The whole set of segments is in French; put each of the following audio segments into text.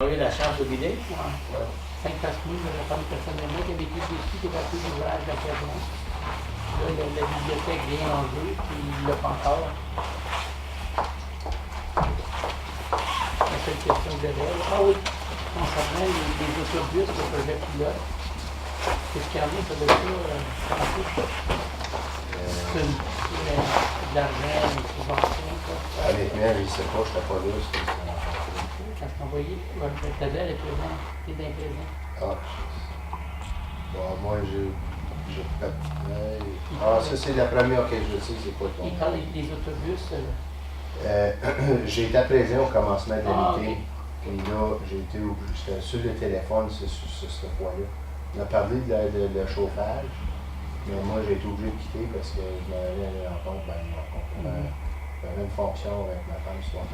Vous avez eu la chance de l'idée? Ouais. 5 passe-mille, de la femme personnellement qui a vécu dessus, qui a fait l'ouvrage à présent. Là, la bibliothèque vient en jeu, puis il ne l'a pas encore. La seule question que j'avais, ah oui, concernant les autobus, le projet pilote, qu'est-ce qu'il y en a, ça doit être ça, c'est de l'argent, une subvention, quoi. Honnêtement, je ne sais pas, je n'étais pas là. Quand je t'ai envoyé, ta belle est présente, t'es bien présent. Ah, bon, moi, j'ai fait. Ah, ça, c'est la première que je sais, c'est quoi ton. Et quand les autobus. J'ai été présent au commencement de Ah, l'été. Et là, j'étais sur le téléphone sur ce point-là. On a parlé de chauffage, mais moi, j'ai été obligé de quitter parce que je m'en allais à une rencontre. J'avais une fonction avec ma femme sur là.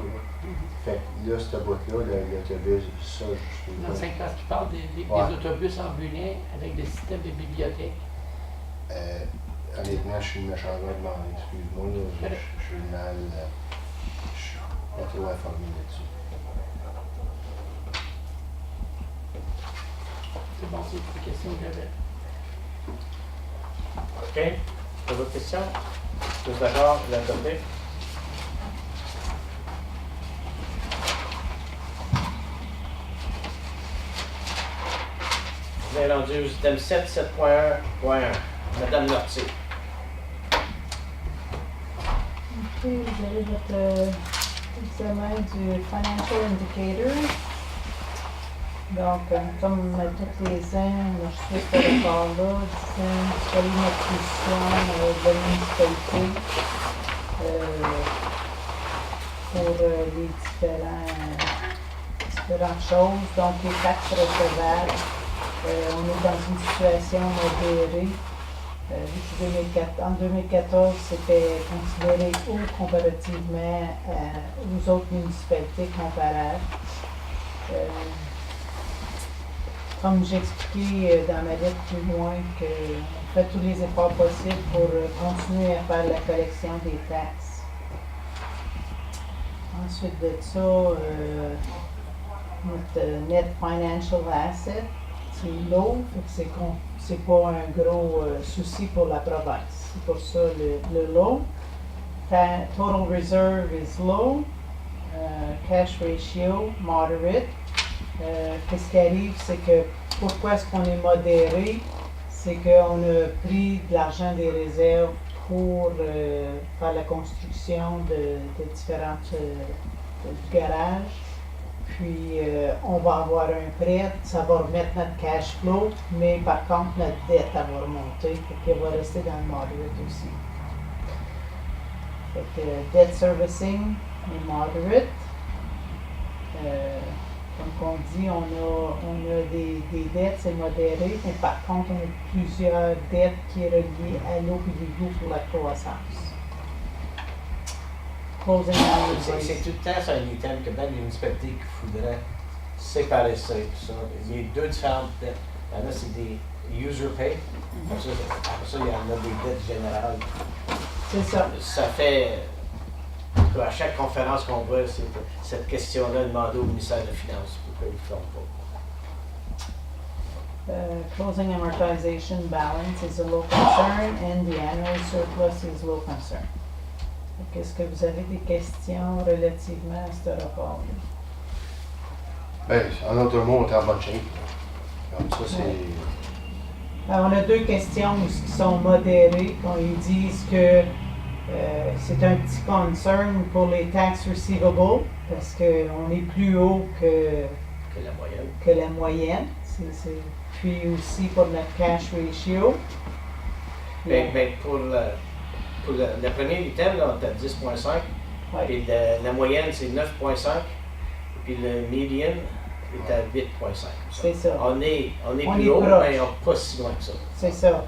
Fait que là, ce bout-là, l'autobus, ça, je suis. Dans 5 classes qui parlent des autobus ambulants avec des systèmes de bibliothèque. Honnêtement, je suis une méchante demandée. Excuse-moi, là, je suis mal. Je suis pas trop informé là-dessus. C'est bon, c'est toutes les questions que j'avais. OK. Pas d'autres questions? Tous d'accord? Vous l'adoptez? Vous avez rendu au item 7, 7.1.1. Madame Lortier. Ok, vous avez votre examen du Financial Indicator. Donc, comme tous les ans, on a reçu ce rapport-là disant quelle est notre position de la municipalité pour les différentes choses. Donc, les taxes recevables, on est dans une situation modérée. En 2014, c'était considéré haut comparativement aux autres municipalités comparables. Comme j'expliquais dans ma lettre plus loin, qu'on fait tous les efforts possibles pour continuer à faire la collection des taxes. Ensuite de ça, notre net financial asset, c'est low, fait que c'est pas un gros souci pour la province. C'est pour ça le low. Total reserve is low. Cash ratio, moderate. Qu'est-ce qui arrive, c'est que pourquoi est-ce qu'on est modéré? C'est qu'on a pris de l'argent des réserves pour faire la construction de différentes garages. Puis on va avoir un prêt, ça va remettre notre cash flow, mais par contre notre dette elle va remonter, et elle va rester dans le moderate aussi. Fait que debt servicing est moderate. Comme on dit, on a des dettes, c'est modéré, mais par contre, on a plusieurs dettes qui sont reliées à l'eau et l'eau pour la croissance. C'est tout le temps ça, un item que même les municipalités qu'il faudrait séparer ça et tout ça. Il y a deux différentes dettes. Il y en a, c'est des user pay. Après ça, il y en a des dettes générales. C'est ça. Ça fait. À chaque conférence qu'on voit, c'est cette question-là demandée au ministère des Finances. Pourquoi ils ne le font pas? Closing amortization balance is a low concern and the annual surplus is low concern. Est-ce que vous avez des questions relativement à ce rapport-là? Bien, en autre mot, on est en bonne shape. Comme ça, c'est. On a deux questions qui sont modérées, ils disent que c'est un petit concern pour les tax receivables parce qu'on est plus haut que la moyenne. Puis aussi pour notre cash ratio. Ben, pour le premier item, là, on est à 10.5. Ouais. Puis la moyenne, c'est 9.5. Puis le median est à 8.5. C'est ça. On est On plus est haut, proche. mais pas si loin que ça. C'est ça.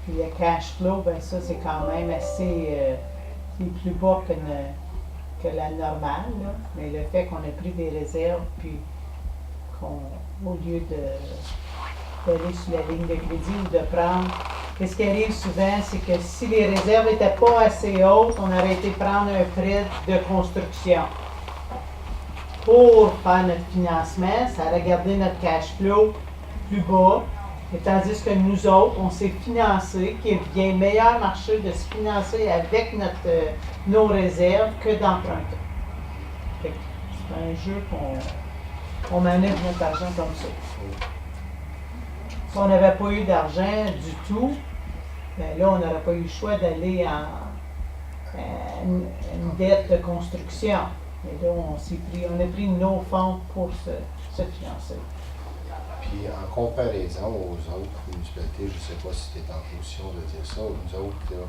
Puis le cash flow, ben ça, c'est quand même assez c'est plus bas que la normale. Là. Mais le fait qu'on ait pris des réserves, puis au lieu d'aller sur la ligne de crédit ou de prendre. Ce qui arrive souvent, c'est que si les réserves n'étaient pas assez hautes, on aurait été prendre un prêt de construction. pour faire notre financement, ça aurait gardé notre cash flow plus bas. Et tandis que nous autres, on s'est financé, qui est bien meilleur marché de se financer avec nos réserves que d'emprunter. Fait que c'est un jeu qu'on manage notre argent comme ça. Si on n'avait pas eu d'argent du tout, ben là, on n'aurait pas eu le choix d'aller en une dette de construction. Et là, on a pris nos fonds pour se financer. Puis en comparaison aux autres municipalités, je ne sais pas si tu es en position de dire ça, nous autres, là,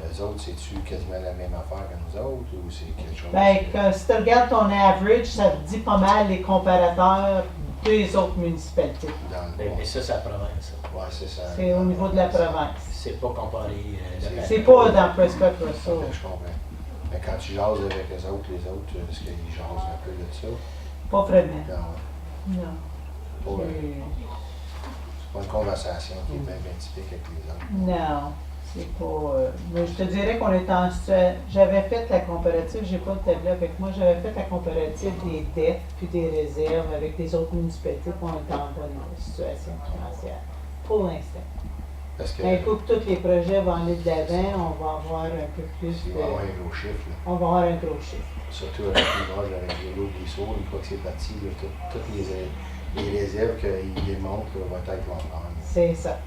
les autres, c'est-tu quasiment la même affaire que nous autres ou c'est quelque chose? Ben, si tu regardes ton average, ça te dit pas mal les comparateurs des autres municipalités. Dans le Mais ça, c'est la province. Ça. Ouais, c'est ça. C'est au niveau de la province. C'est pas comparé. C'est pas dans Prescott Russell. Ok, je comprends. Mais quand tu jases avec les autres, est-ce qu'ils jasent un peu de ça? Pas vraiment. Non. Non. Pas, c'est pas une conversation qui est bien typique avec les autres. Non. C'est pas. Mais je te dirais qu'on est en situation. J'avais fait la comparative, j'ai pas le tableau avec moi, j'avais fait la comparative des dettes puis des réserves avec les autres municipalités pour on est en bonne situation financière. Pour l'instant. Parce que Un coup que tous les projets vont aller de l'avant, on va avoir un peu plus il de. va y avoir un gros chiffre. Là. On va avoir un gros chiffre. Surtout avec l'ouvrage, avec l'eau Brissot, une fois que c'est parti, là, toutes les réserves qu'il démontre là, vont être vendables. C'est ça.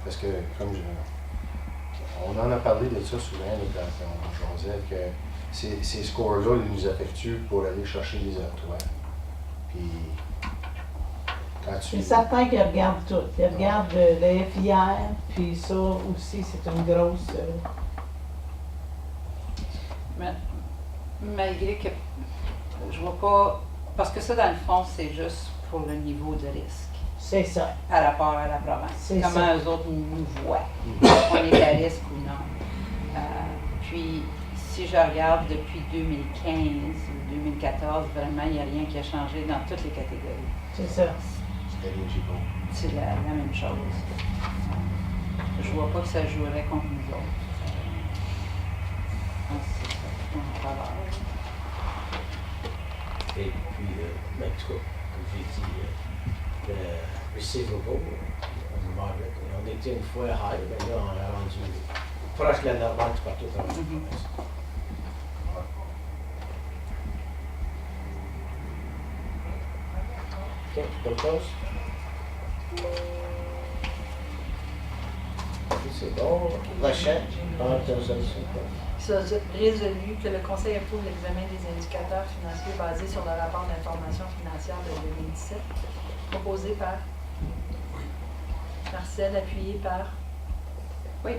Parce que, comme on en a parlé de ça souvent là, quand on jasait, que ces scores-là, ils nous effectuent pour aller chercher les octrois. Puis, quand tu... C'est certain qu'ils regardent tout. Ils regardent le FIR, puis ça aussi, c'est une grosse. Mais, malgré que je vois pas. Parce que ça, dans le fond, c'est juste pour le niveau de risque C'est ça. par rapport à la province. C'est Comment ça. eux autres nous voient, on est à risque ou non. Puis, si je regarde depuis 2015 ou 2014, vraiment, il n'y a rien qui a changé dans toutes les catégories. C'est ça. C'est éligible. C'est la même chose. Je vois pas que ça jouerait contre nous autres. Je pense que c'est ça, en faveur. Et puis, en tout cas, comme j'ai dit, le receivable, on était une fois high, mais là, on a rendu proche de la normale partout dans la province. OK, d'autres choses? C'est bon. Prochain. Ça résolu que le Conseil approuve l'examen des indicateurs financiers basés sur le rapport d'information financière de 2017, proposé par Marcel, appuyé par Oui.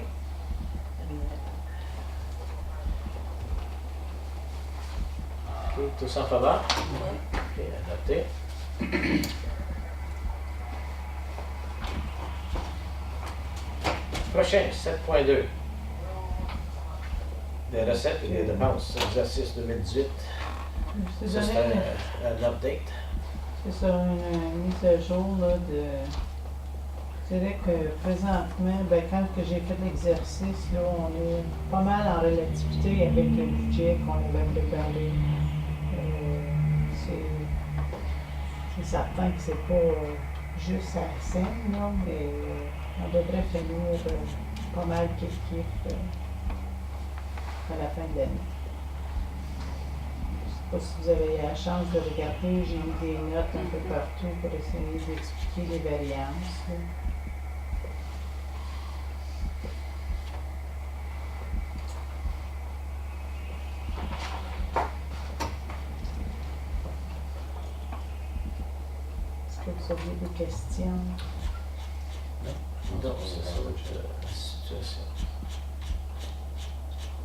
OK, tous en faveur? OK, adopté. Prochain, 7.2. Des recettes et des dépenses, exercice 2018. C'est Ça, c'est donné, un update. c'est ça, une mise à jour là, de. Je dirais que présentement, ben, quand que j'ai fait l'exercice, là, on est pas mal en relativité avec le budget qu'on avait préparé. C'est certain que c'est pas juste à la scène, là, mais on devrait finir pas mal kiff-kiff à la fin de l'année. Je sais pas si vous avez eu la chance de regarder, j'ai mis des notes un peu partout pour essayer d'expliquer les variances. Là. Est-ce que vous aviez des questions? Non, c'est ça, la situation.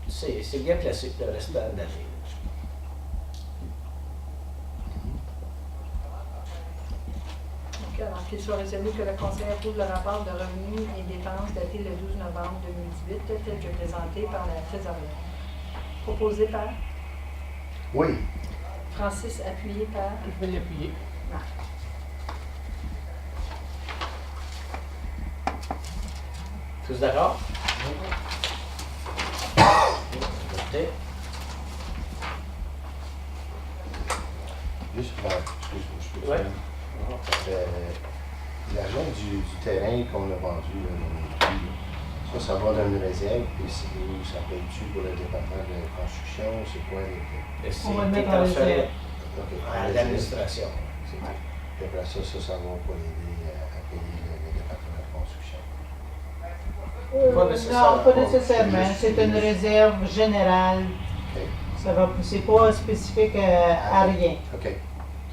C'est bien classique le restant de l'année. Donc, alors qu'il soit résolu que le Conseil approuve le rapport de revenus et dépenses daté le 12 novembre 2018, tel que présenté par la Trésorière. Proposé par Oui. Francis, appuyé par Je vais l'appuyer. Marc. Tous d'accord? Adopté. Juste, excuse-moi, je peux Ouais. finir? L'argent du terrain qu'on a vendu, là, dans les prix, ça va dans une réserve, puis ça paye-tu pour le département de construction, c'est quoi? Et c'est On va le mettre en transféré réserve. OK, à en réserve. l'administration. C'est Ouais. Puis après ça va pour aider à payer le département de construction. Pas nécessairement. Non, pas nécessairement. C'est une réserve générale. OK. C'est pas spécifique à rien. OK.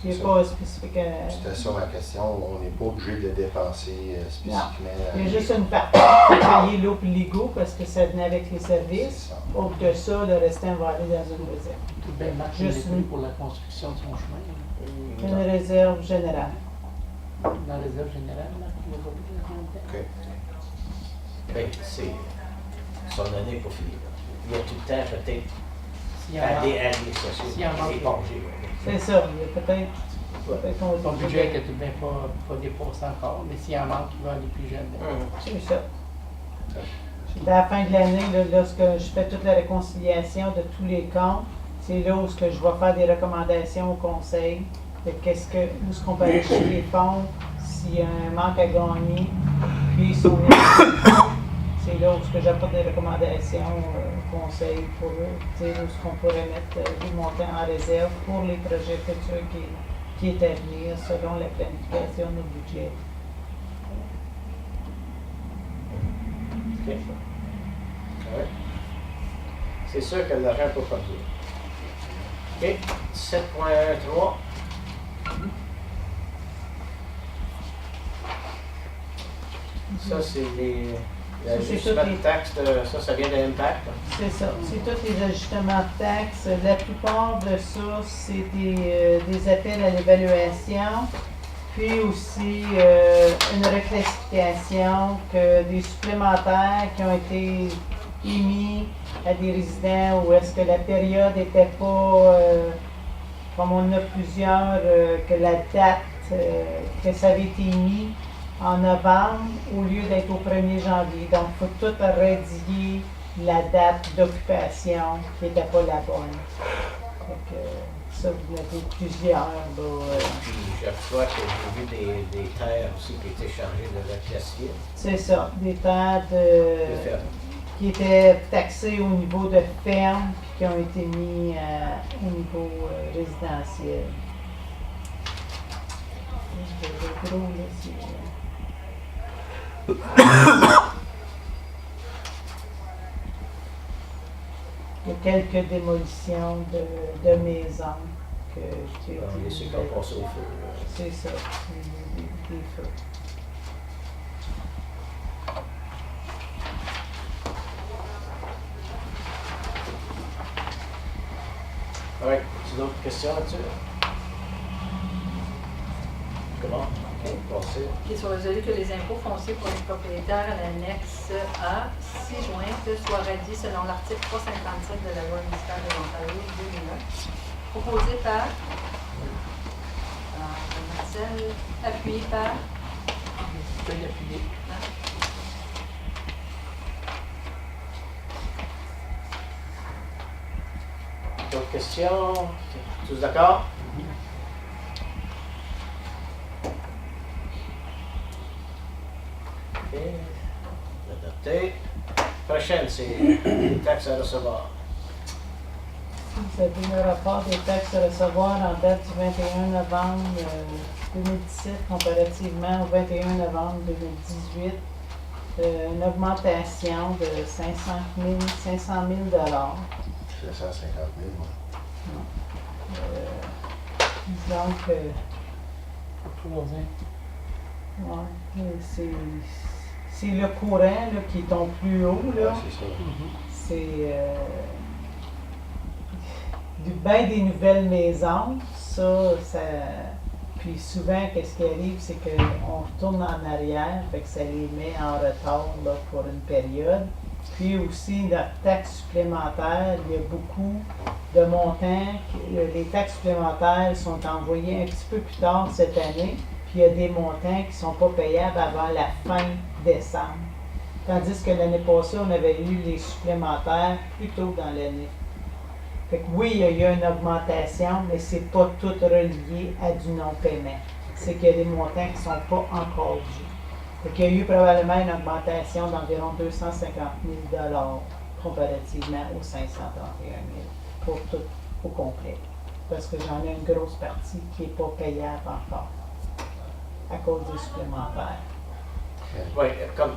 Qui n'est Ça. pas spécifique à. C'était ça ma question. On n'est pas obligé de dépenser spécifiquement. Il y a juste une partie pour payer l'eau et l'IGO parce que ça venait avec les C'est services. ça. Autre que ça, le restant va aller dans une réserve. Tout bien marché Juste les une- prix pour la construction de son chemin. Là. Une réserve générale. Dans la réserve générale, là, il y a pas beaucoup de OK. Ben, c'est son année pour finir. Il y a tout le temps peut-être S'il y à a des sociaux, S'il y en manque. éponger. C'est ça. Il y a peut-être qu'on son dit- budget est tout bien pas dépassé encore, mais s'il en manque, il va aller plus jeune. C'est ça. À la fin de l'année, là, lorsque je fais toute la réconciliation de tous les comptes, c'est là où ce que je vais faire des recommandations au conseil de où est-ce qu'on peut aller chercher les fonds, s'il y a un manque à gagner, puis son c'est là où ce que j'apporte des recommandations au conseil pour eux, tu sais, où est-ce qu'on pourrait mettre des montants en réserve pour les projets futurs qui est à venir selon la planification de nos budgets. OK. Ouais. C'est sûr que l'argent peut pas dire. OK. 7.13. Ça, c'est les Ça, c'est l'ajustement toutes de les- taxes, ça vient d'Impact. C'est ça. C'est tous les ajustements de taxes. La plupart de ça, c'est des appels à l'évaluation, puis aussi une reclassification, que des supplémentaires qui ont été émis à des résidents où est-ce que la période n'était pas, comme on en a plusieurs, que la date que ça avait été émis en novembre au lieu d'être au 1er janvier. Donc, il faut tout radier la date d'occupation qui n'était pas la bonne. Fait que, ça, vous en avez plusieurs. Là, Puis je crois que j'ai vu des terres aussi qui étaient changées de reclassifiées. c'est ça, des terres Des fermes. qui étaient taxées au niveau de ferme puis qui ont été mis au niveau résidentiel. Le gros, là, c'est... Il y a quelques démolitions de maisons qui ont Les été... ceux qui ont passé au feu. là. C'est ça, c'est des feux. Ouais. Tu as d'autres questions là-dessus? Comment? OK, passer. Qui sont résolus que les impôts fonciers pour les propriétaires à l'annexe A, 6 jointes, soient radiés selon l'article 357 de la loi municipale de l'Ontario 2009, proposé par Marcel, appuyé par Tu peux l'appuyer. D'autres questions? Tous d'accord? OK. Adopté. Prochaine, c'est les taxes à recevoir. Vous avez le rapport des taxes à recevoir en date du 21 novembre 2017 comparativement au 21 novembre 2018. Une augmentation de 500 000 dollars. 750 000, moi. Donc, Pour 3 ans. ouais, c'est le courant là, qui est ton plus haut. Ouais, Là. c'est ça. C'est ben des nouvelles maisons. Ça. Puis souvent, qu'est-ce qui arrive, c'est qu'on retourne en arrière, fait que ça les met en retard là, pour une période. Puis aussi, notre taxe supplémentaire, il y a beaucoup de montants. Les taxes supplémentaires sont envoyées un petit peu plus tard cette année. Puis il y a des montants qui ne sont pas payables avant la fin décembre. Tandis que l'année passée, on avait eu les supplémentaires plus tôt dans l'année. Fait que oui, il y a eu une augmentation, mais c'est pas tout relié à du non-paiement. C'est qu'il y a des montants qui sont pas encore dus. Fait qu'il y a eu probablement une augmentation d'environ 250 000 comparativement aux 531 000 pour tout au complet. Parce que j'en ai une grosse partie qui n'est pas payable encore à cause des supplémentaires. Oui, comme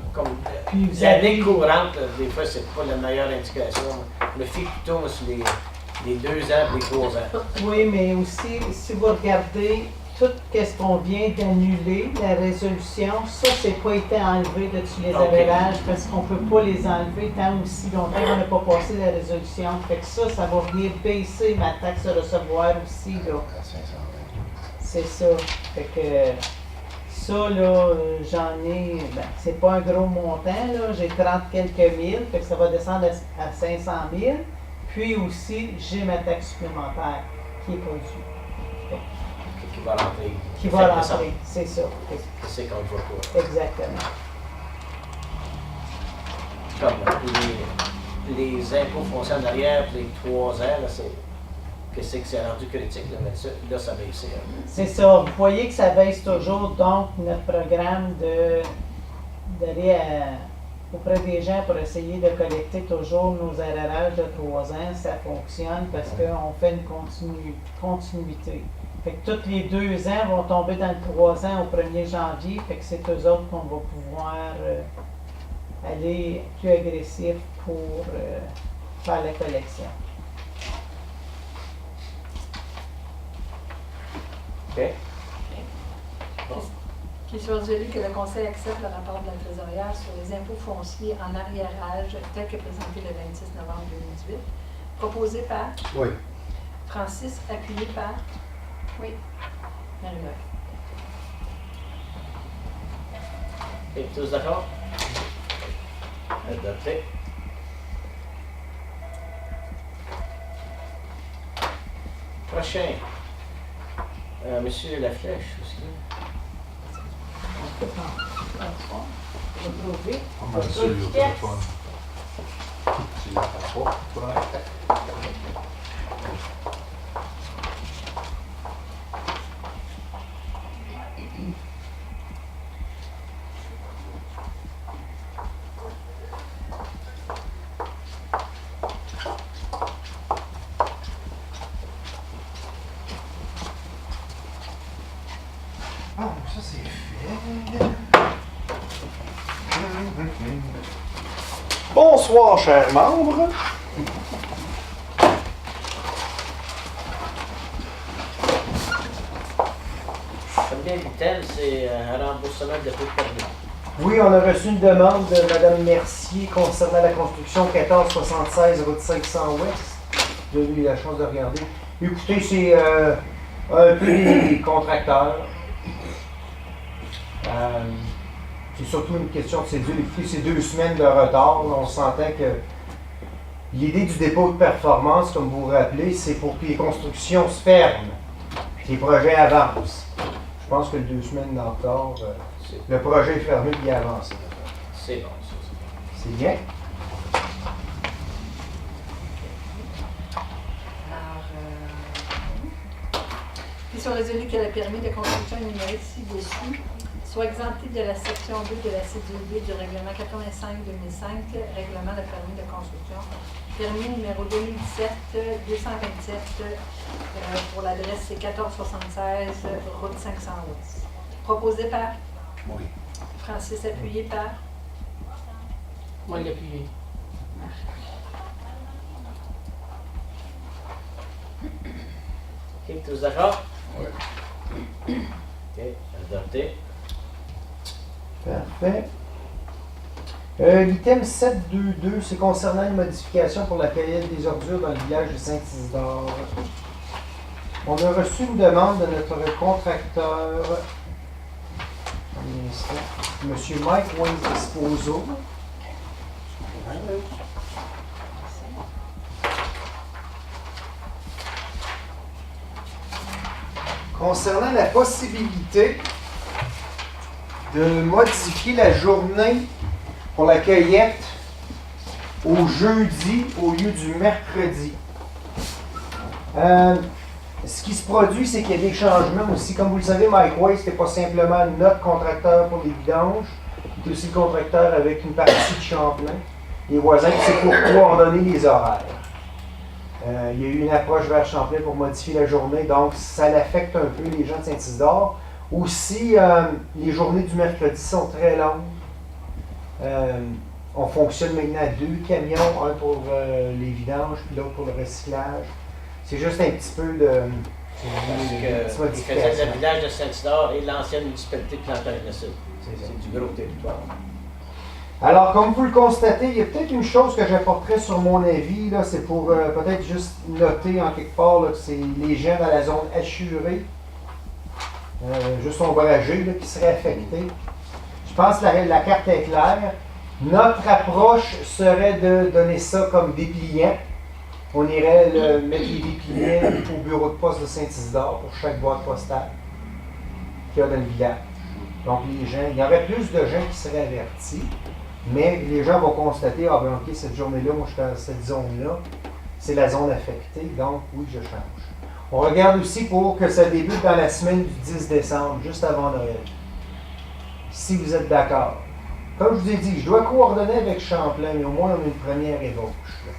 Puis vous l'année avez- courante, des fois, c'est pas la meilleure indication. Le fille plutôt sur les 2 ans et les 3 ans. Oui, mais aussi, si vous regardez tout ce qu'on vient d'annuler, la résolution, ça, c'est pas été enlevé de tous les Ok. avérages parce qu'on peut pas les enlever tant aussi longtemps qu'on n'a pas passé la résolution. Fait que ça va venir baisser ma taxe de recevoir aussi, là. À 520. C'est ça. Fait que ça, là, j'en ai, ben, c'est pas un gros montant, là. J'ai 30 quelques mille, fait que ça va descendre à 500 000. Puis aussi, j'ai ma taxe supplémentaire qui est pas due. Qui va rentrer. Qui va Fait que rentrer, c'est ça. Fait que C'est qu'on ne voit pas. exactement. Comme les impôts fonciers en arrière, pour les 3 ans, là, que c'est rendu critique, là, mais ça baisse. C'est ça. Vous voyez que ça baisse toujours, donc notre programme d'aller auprès des gens pour essayer de collecter toujours nos arrérages de 3 ans, ça fonctionne parce qu'on fait une continuité. Fait que tous les 2 ans vont tomber dans le 3 ans au 1er janvier, fait que c'est eux autres qu'on va pouvoir aller plus agressif pour faire la collection. OK? Qu'il soit résolu que le Conseil accepte le rapport de la trésorière sur les impôts fonciers en arriérage tel que présenté le 26 novembre 2018, proposé par Oui. Francis, appuyé par Oui. Marie-Laure. Et tous d'accord? Adopté. Prochain. Monsieur Laflèche aussi. Retrouver. On va sur le téléphone. Tu l'attends pas. Ah, ça c'est fait. Bonsoir, chers membres. Combien dit-elle, c'est un remboursement de dépôt de permis? Oui, on a reçu une demande de Mme Mercier concernant la construction 1476 route 500 Ouest. Vous avez eu la chance de regarder. Écoutez, c'est un peu des contracteurs. C'est surtout une question de cédule. Écoutez, c'est 2 semaines de retard. On s'entend que l'idée du dépôt de performance, comme vous vous rappelez, c'est pour que les constructions se ferment, que les projets avancent. Je pense que 2 semaines de retard, le projet est fermé et il a avancé. C'est bon, ça. C'est bien. Alors, Qu'il soit résolu que le permis de construction énuméré ci-dessus soit exempté de la section 2 de la cédule B du règlement 85-2005, règlement de permis de construction, permis numéro 2017-227 pour l'adresse c'est 1476 route 500 Ouest. Proposé par Oui. Francis, appuyé par Moi, l'appuyer. OK, tous d'accord? Oui. OK, adopté. Parfait. L'item 722, c'est concernant une modification pour la période des ordures dans le village de Saint-Isidore. On a reçu une demande de notre contracteur, un instant, M. Mike Wayne Esposo. Concernant la possibilité de modifier la journée pour la cueillette au jeudi au lieu du mercredi. Ce qui se produit, c'est qu'il y a des changements aussi. Comme vous le savez, Mike Way, c'était pas simplement notre contracteur pour les vidanges, il est aussi le contracteur avec une partie de Champlain. Les voisins, c'est pour coordonner les horaires. Il y a eu une approche vers Champlain pour modifier la journée, donc ça affecte un peu les gens de Saint-Isidore. Aussi, les journées du mercredi sont très longues. On fonctionne maintenant à 2 camions, un pour les vidanges, puis l'autre pour le recyclage. C'est juste un petit peu de Parce qu'il faisait le village de Saint-Isidore et l'ancienne municipalité de Plantagenet-Sud. C'est du gros territoire. Alors, comme vous le constatez, il y a peut-être une chose que j'apporterais sur mon avis, là, c'est pour peut-être juste noter en quelque part là, que c'est les gens dans la zone assurée, juste ombragée, là, qui seraient affectés. Je pense que la carte est claire. Notre approche serait de donner ça comme dépliant. On irait mettre les dépliants au bureau de poste de Saint-Isidore pour chaque boîte postale qu'il y a dans le village. Donc, les gens, il y aurait plus de gens qui seraient avertis, mais les gens vont constater, ah ben ok, cette journée-là, moi je suis dans cette zone-là, c'est la zone affectée, donc oui, je change. On regarde aussi pour que ça débute dans la semaine du 10 décembre, juste avant Noël. Si vous êtes d'accord. Comme je vous ai dit, je dois coordonner avec Champlain, mais au moins on a une première ébauche là,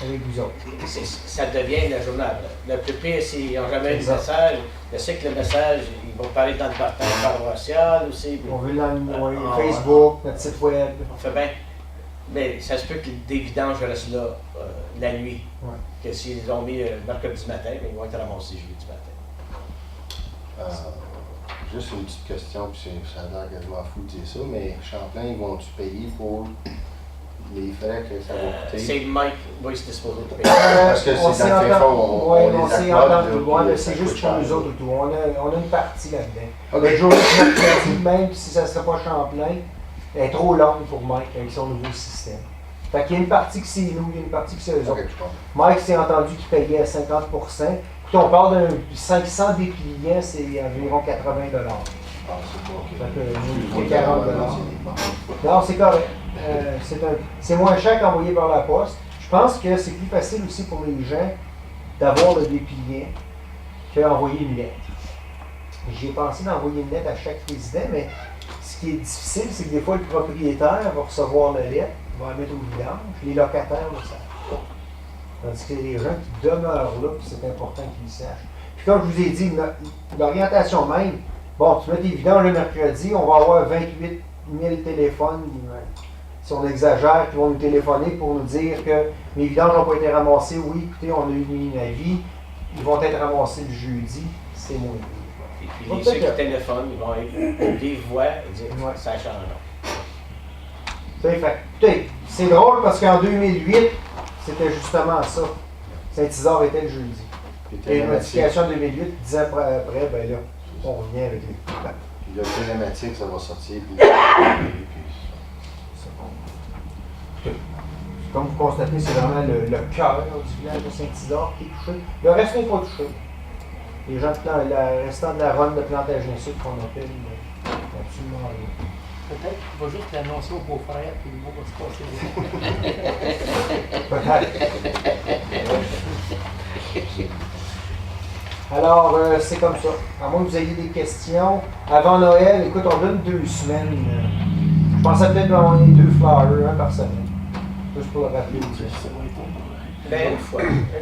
avec vous autres. Ça devient la journée. Le plus pire, s'ils n'ont jamais eu de message, je sais que le message, ils vont parler dans le partage paroissial aussi. On veut l'envoyer Facebook, notre site web. On fait bien. Mais ça se peut que des vidanges restent là la nuit. Ouais. Que s'ils ont mis mercredi matin, mais ils vont être ramassés jeudi matin. Juste une petite question, puis ça a l'air quasiment fou de dire ça, mais Champlain, ils vont-tu payer pour les frais que ça va coûter? C'est Mike va se disposer de payer. Parce que c'est dans le fin fond, on s'est les entendu. accorde, Ouais, c'est juste pour nous autres et tout. On a une partie là-dedans. Ok. Le jour de mercredi, même si ça ne serait pas Champlain, elle est trop longue pour Mike avec son nouveau système. Fait qu'il y a une partie que c'est nous, il y a une partie que c'est eux autres. Ok, je comprends. Mike s'est entendu qu'il payait à 50 %. Puis on parle d'un 500 dépliants, c'est environ 80 $. Ah, c'est pas ok. Fait que Il nous, faut c'est 40 dire, $. Non, c'est correct. C'est moins cher qu'envoyer par la poste. Je pense que c'est plus facile aussi pour les gens d'avoir le dépliant qu'envoyer une lettre. J'ai pensé d'envoyer une lettre à chaque résident, mais ce qui est difficile, c'est que des fois, le propriétaire va recevoir la lettre, va la mettre au vidange, les locataires le savent pas. Tandis que les gens qui demeurent là, puis c'est important qu'ils le sachent. Puis comme je vous ai dit, l'orientation même, bon, tu mets tes vidanges le mercredi, on va avoir 28 000 téléphones, si on exagère, qui vont nous téléphoner pour nous dire que mes vidanges n'ont pas été ramassées. Oui, écoutez, on a eu un avis, ils vont être ramassés le jeudi, c'est moins Et puis ceux qui téléphonent, ils vont être vive voix et dire Ouais. ça change. Écoutez, c'est drôle parce qu'en 2008, c'était justement ça. Saint-Isard était le jeudi. Puis Et une télématique, modification en 2008, 10 ans après, ben là, on revient avec les. puis le télématique, ça va sortir, puis Comme vous constatez, c'est vraiment le cœur du village de Saint-Isidore qui est touché. Le reste n'est pas touché. Les gens, le restant de la run de Plantagenet-Sud qu'on appelle, absolument rien. Peut-être qu'il va juste l'annoncer au beau-frère, puis le mot va se passer. Peut-être. Alors, c'est comme ça. À moins que vous ayez des questions. Avant Noël, écoute, on donne 2 semaines. Je pensais peut-être envoyer 2 flyers, un par semaine. Juste pour le rappeler. Ben, une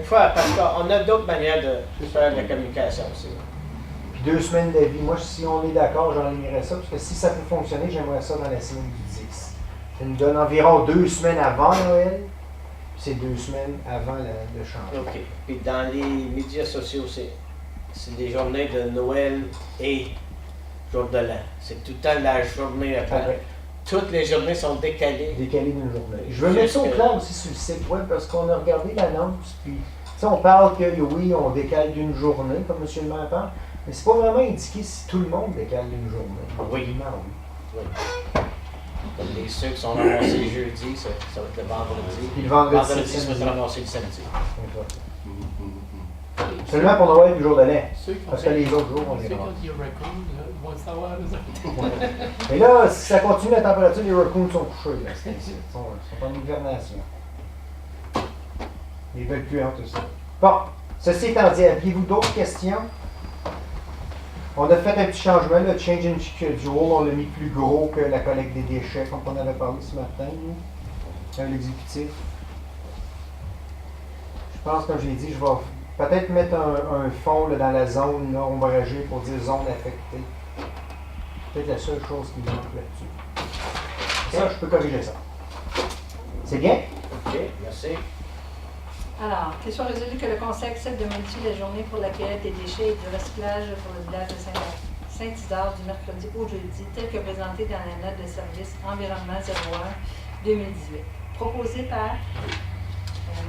fois, parce qu'on a d'autres manières de faire la communication aussi. Puis 2 semaines d'avis. Moi, si on est d'accord, j'enlignerais ça. Parce que si ça peut fonctionner, j'aimerais ça dans la semaine du 10. Ça nous donne environ 2 semaines avant Noël. Puis c'est 2 semaines avant le changement. OK. Puis dans les médias sociaux, c'est des journées de Noël et jour de l'an. C'est tout le temps la journée après. Après. Toutes les journées sont décalées. Décalé d'une journée. Je veux mettre ça au clair aussi sur le site web parce qu'on a regardé l'annonce, puis on parle que oui, on décale d'une journée, comme M. le maire parle, mais c'est pas vraiment indiqué si tout le monde décale d'une journée. Oui. Évidemment, oui. Oui. Comme les ceux qui sont ramassés jeudi, ça va être le vendredi. Puis le vendredi, Vendredi, c'est ça va être samedi. ramassé le samedi. Seulement pour Noël et le jour de l'an. Ceux qui ont Parce que les autres jours, on ceux les qui ont ramasse. dit raccoon, là, ils vont le savoir, eux autres. Mais là, si ça continue, la température, les raccoons sont couchés. Là. Ils sont en hibernation. Ils veulent plus entre ça. Bon, Ceci étant dit, aviez-vous d'autres questions? On a fait un petit changement, le change in schedule, on l'a mis plus gros que la collecte des déchets, comme on avait parlé ce matin, nous, l'exécutif. Je pense, comme je l'ai dit, je vais peut-être mettre un fond là, dans la zone là, ombragée pour dire zone affectée. Peut-être la seule chose qui manque là-dessus. Ça, je peux corriger ça. C'est bien? OK, merci. Alors, qu'il soit résolu que le Conseil accepte de modifier la journée pour la cueillette des déchets et du recyclage pour le village de Saint-Isard du mercredi au jeudi, tel que présenté dans la note de service Environnement 01-2018. Proposé par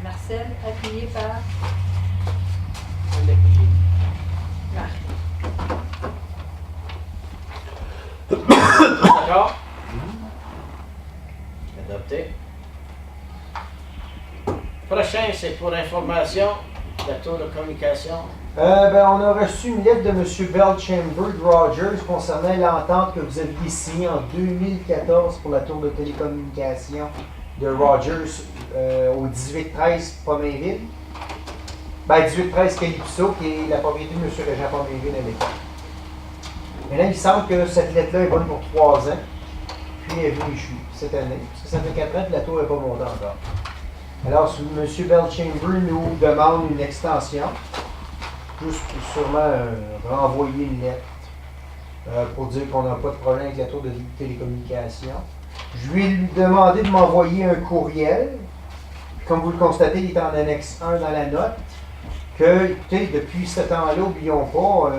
Marcel, appuyé par Marie. D'accord? Adopté. Prochain, c'est pour information, la tour de communication. On a reçu une lettre de M. Belchamber de Rogers concernant l'entente que vous aviez signée en 2014 pour la tour de télécommunication de Rogers au 1813 Pomainville. 1813 Calypso, qui est la propriété de M. Régent Pomainville à l'époque. Maintenant, il semble que cette lettre-là est bonne pour 3 ans, puis elle est venue cette année, parce que ça fait 4 ans que la tour n'est pas montée encore. Alors, M. Belchamber nous demande une extension, juste pour sûrement renvoyer une lettre pour dire qu'on n'a pas de problème avec la tour de télécommunication. Je lui ai demandé de m'envoyer un courriel. Comme vous le constatez, il est en annexe 1 dans la note. Que, écoutez, depuis ce temps-là, n'oublions pas,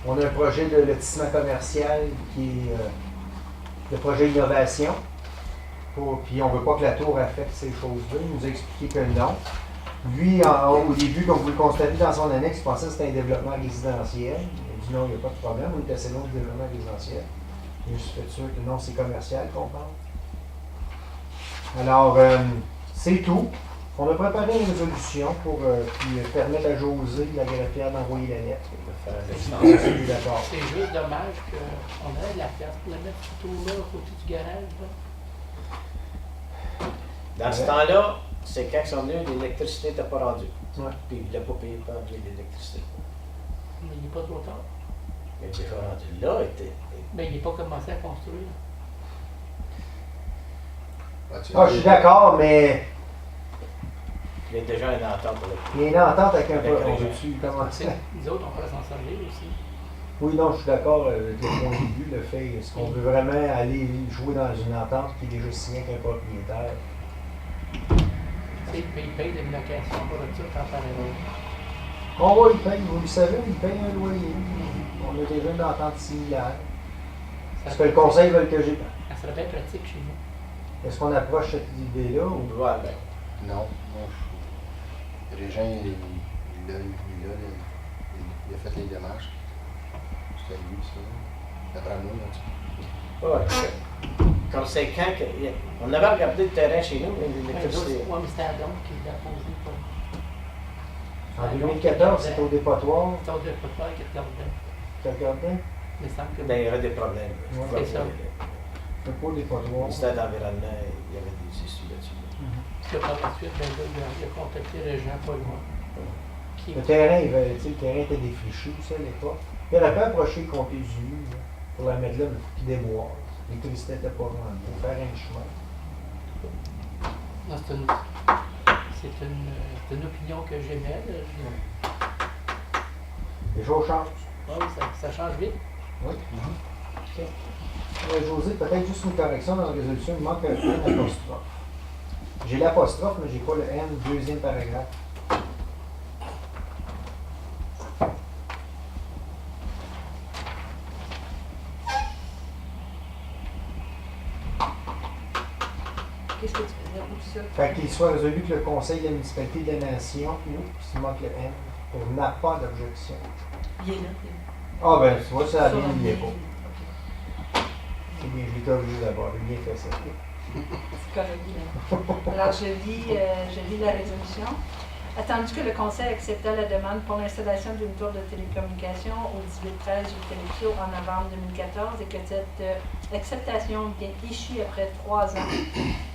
on a un projet de lotissement commercial qui est le projet innovation. Puis on ne veut pas que la tour affecte ces choses-là. Il nous a expliqué que non. Lui, au début, comme vous le constatez dans son annexe, il pensait que c'était un développement résidentiel. Il a dit non, il n'y a pas de problème, on est assez loin du développement résidentiel. Je me suis fait sûr que non, c'est commercial qu'on parle. Alors, c'est tout. On a préparé une résolution pour permettre à José, la greffière, d'envoyer la lettre. Je suis d'accord. C'est juste dommage qu'on ait la place pour la mettre plutôt là, à côté du garage. Là. Dans ce temps-là, c'est quand ils sont venus, l'électricité n'était pas rendue. Ouais. Puis ils ne voulaient pas payer pour enlever l'électricité. Mais il n'est pas trop tard. Mais il était rendu là, Mais il n'est pas commencé à construire. Je suis d'accord, mais il y a déjà une entente pour le il y a une entente avec un Avec peu. un On gens. veut-tu commencer? Les autres, on pourrait s'en servir aussi. Oui, non, je suis d'accord avec le point de vue, le fait, est-ce qu'on veut vraiment aller jouer dans une entente qui est déjà signée avec un propriétaire? Il paye des locations pour ça temporairement. Oh oui, il paye, vous le savez, il paye un loyer. On a déjà une entente similaire. Est-ce que le conseil veut que j'ai... Ça serait bien pratique chez nous. Est-ce qu'on approche cette idée-là? Ou... pouvoir. Ben, Non, Régent, il a fait les démarches. C'était lui, ça. D'après moi, là, conséquent que. On avait regardé le terrain chez nous, mais Oui, l'électricité. mais c'était Adam qui l'a posé pour. En 2014, c'était au dépotoir. C'était au dépotoir qui regardait. Tu regardais? Il me semble que. Ben, il y avait des problèmes. Ouais, c'est ça. C'était pas au dépotoir. Le ministère de l'Environnement, il y avait des issues là-dessus. Puis par la suite, ben, là, il a contacté les gens pas loin. Qui... Le terrain, le terrain était défriché aussi à l'époque. Il aurait pu approcher le comté du pour la mettre là, mais il faut qu'il déboise. L'électricité n'était pas loin. Il faut faire un chemin. Non, c'est une opinion que j'aimais. Les choses changent. Oui, ça change vite. Oui. Ok. José, peut-être juste une correction dans la résolution, il manque un N apostrophe. J'ai l'apostrophe, mais j'ai pas le N, deuxième paragraphe. Qu'est-ce que tu veux dire pour ça? Fait qu'il soit résolu que le Conseil de la municipalité de la Nation, s'il manque le N, n'a pas d'objection. Il est là. Ah ben, tu vois, ça a Sur bien un mis mail. pas. C'est bien, je l'ai corrigé d'abord, j'ai bien fait ça. C'est correct. Bien. Alors, je lis la résolution. Attendu que le Conseil accepta la demande pour l'installation d'une tour de télécommunication au 1813 rue Calypso en novembre 2014 et que cette acceptation vient issue après 3 ans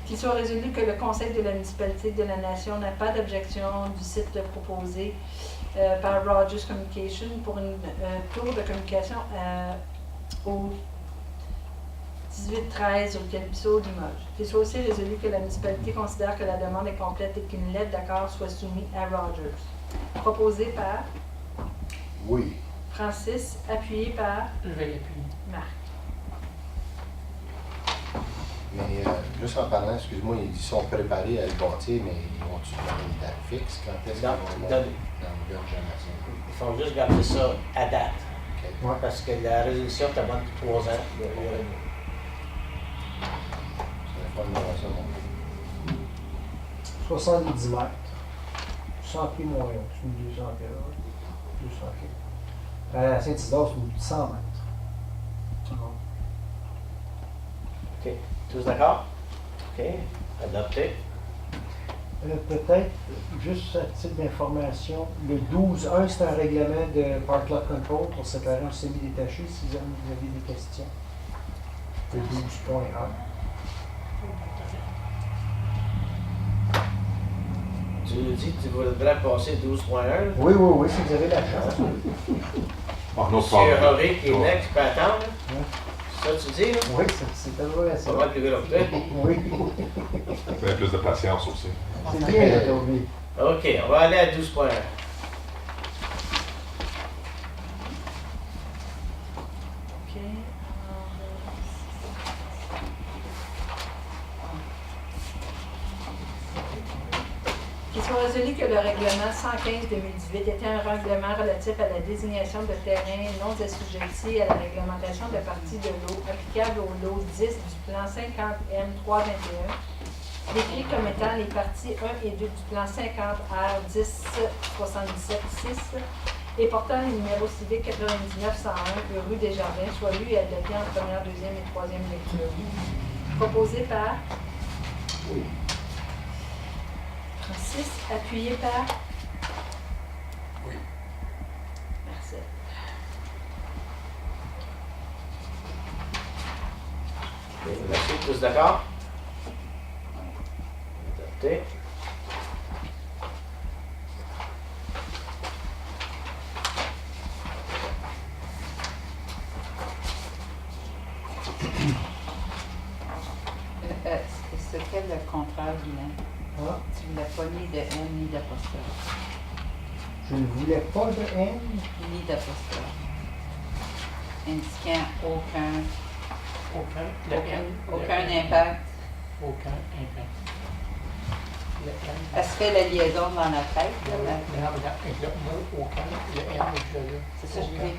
Qu'il soit résolu que le Conseil de la municipalité de la Nation n'a pas d'objection du site proposé par Rogers Communication pour une tour de communication au 1813 au Calypso Limoges. Qu'il soit aussi résolu que la municipalité considère que la demande est complète et qu'une lettre d'accord soit soumise à Rogers. Proposé par Oui. Francis, appuyé par Je vais l'appuyer. Marc. Mais juste en parlant, excuse-moi, ils sont préparés à le bâtir, mais ils vont-tu donner une date fixe? Quand est-ce qu'ils Non, vont donne- dans le jamais. Ils font juste garder ça à date. OK. Ouais. Parce que la résolution te demande 3 ans. C'est la fin de la raison. 70 mètres. 100 pieds moins haut. C'est une 200 pieds. 200 pieds. À Saint-Isidore, c'est une 100 mètres. OK. Tous d'accord? OK. Adopté. Peut-être, juste à titre d'information, le 12.1, c'est un règlement de Park Lot Control pour séparer un semi-détaché, si vous avez des questions. Le 12.1. Tu nous dis que tu voudrais passer 12.1. Oui, oui, oui, si vous avez la chance. Ah, non, Monsieur Horry qui est là, qui peut attendre. Ouais. C'est ça que tu dis, là? Oui, c'est à peu près ça. Ça va être plus gros que toi. Oui, Vous avez plus de patience aussi. c'est bien, là, Toby. OK, on va aller à 12.1. OK. Qu'il soit résolu que le règlement 115-2018 était un règlement relatif à la désignation de terrains non assujettis à la réglementation de partie de l'eau applicable au lot 10 du plan 50M 321, décrit comme étant les parties 1 et 2 du plan 50R 1077-6 et portant le numéro civique 99-101 rue des Jardins, soit lu et adopté en première, deuxième et troisième lecture. Proposé par Francis, appuyé par Marcel. OK, merci. Tous d'accord? Adopté. C'était le contraire, Guylaine. Ah, Tu ne voulais pas ni de N ni d'apostrophe. je ne voulais pas de N. Ni d'apostrophe. Indiquant aucun impact. Aucun impact. Le N. Elle se fait la liaison dans la tête. Là, Non, mais avec le mot aucun, le N est déjà là. C'est ça, je Aucun. dis.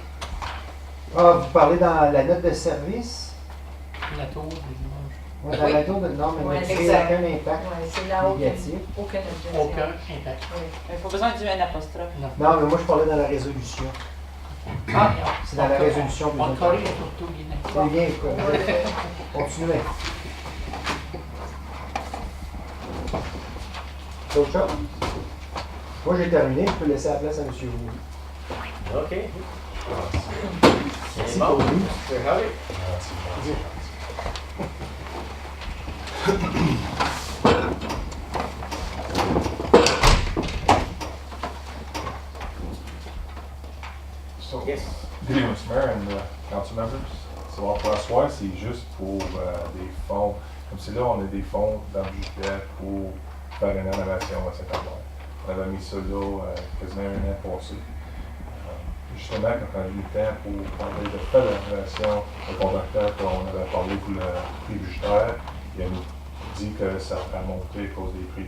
Ah, vous parlez dans la note de service? La tour des images. Ouais, dans Oui. la tour de non, mais Ouais, c'est exact. aucun impact. Oui, c'est là aucune Négatif. objection. Aucun impact. Oui. Il faut besoin d'un apostrophe. Non. Non, mais moi je parlais dans la résolution. Ah, C'est dans la résolution. On le corrige surtout, Guylaine. C'est bien, quoi. Continuez. D'autres choses? Moi j'ai terminé, je peux laisser la place à M. Roux. OK. Merci C'est bon. pour lui. Monsieur Horry. Merci, merci. So, Yes. good evening, Mr. Mayor and council members. So, pour la soirée, c'est juste pour des fonds. Comme c'est là, on a des fonds dans le budget pour faire une rénovation à cet endroit. On avait mis ça là quasiment un an passé. Justement, quand on a eu le temps pour parler de faire la rénovation, le conducteur qu'on avait parlé pour le prix budgétaire, il a nous dit que ça a monté à cause des prix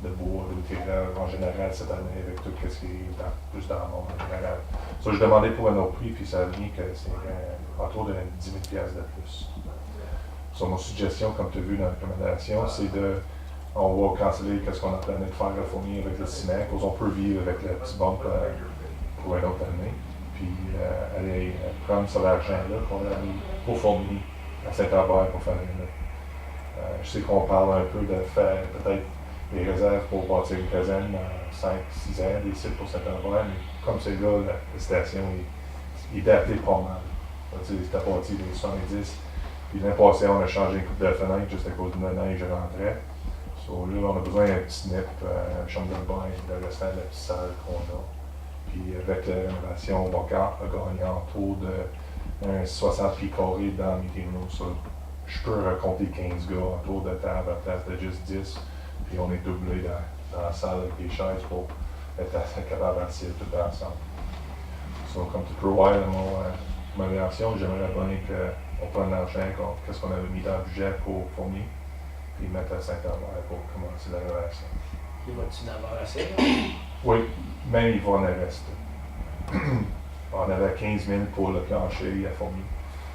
de bois, de terrain en général cette année, avec tout ce qui est plus dans le monde en général. Ça, je demandais pour un autre prix, puis ça a venu que c'est autour de 10 000 $ de plus. So, mon suggestion, comme tu as vu dans la recommandation, c'est on va canceller ce qu'on a plané de faire à Fournier avec le ciment, parce qu'on peut vivre avec le petit bump pour une autre année. Puis aller prendre cet argent-là pour aller au Fournier à Saint-Albert pour faire une. Je sais qu'on parle un peu de faire peut-être des réserves pour bâtir une caserne dans 5-6 ans, des sites pour Saint-Albert, mais comme c'est là, la station est datée pas mal. C'était parti des 70. Puis l'année passée, on a changé une coupe de fenêtres juste à cause de la neige rentrait. So, là, on a besoin d'un petit snip, une chambre de bain, le restant de la petite salle qu'on a. Puis avec la rénovation, on va gagner autour de 60 pieds carrés dans le meeting room. So, je peux raconter 15 gars autour de table à place de juste 10. Puis on est doublé dans la salle avec des chaises pour être assez capable d'asseoir tout ensemble. So, comme tu peux voir dans ma version, j'aimerais bien qu'on prenne l'argent, qu'est-ce qu'on avait mis dans le budget pour Fournier, puis mettre à Saint-Albert pour commencer la rénovation. Il va-tu en avoir assez, là? Oui, même il va en rester. On avait 15 000 pour le plancher à Fournier.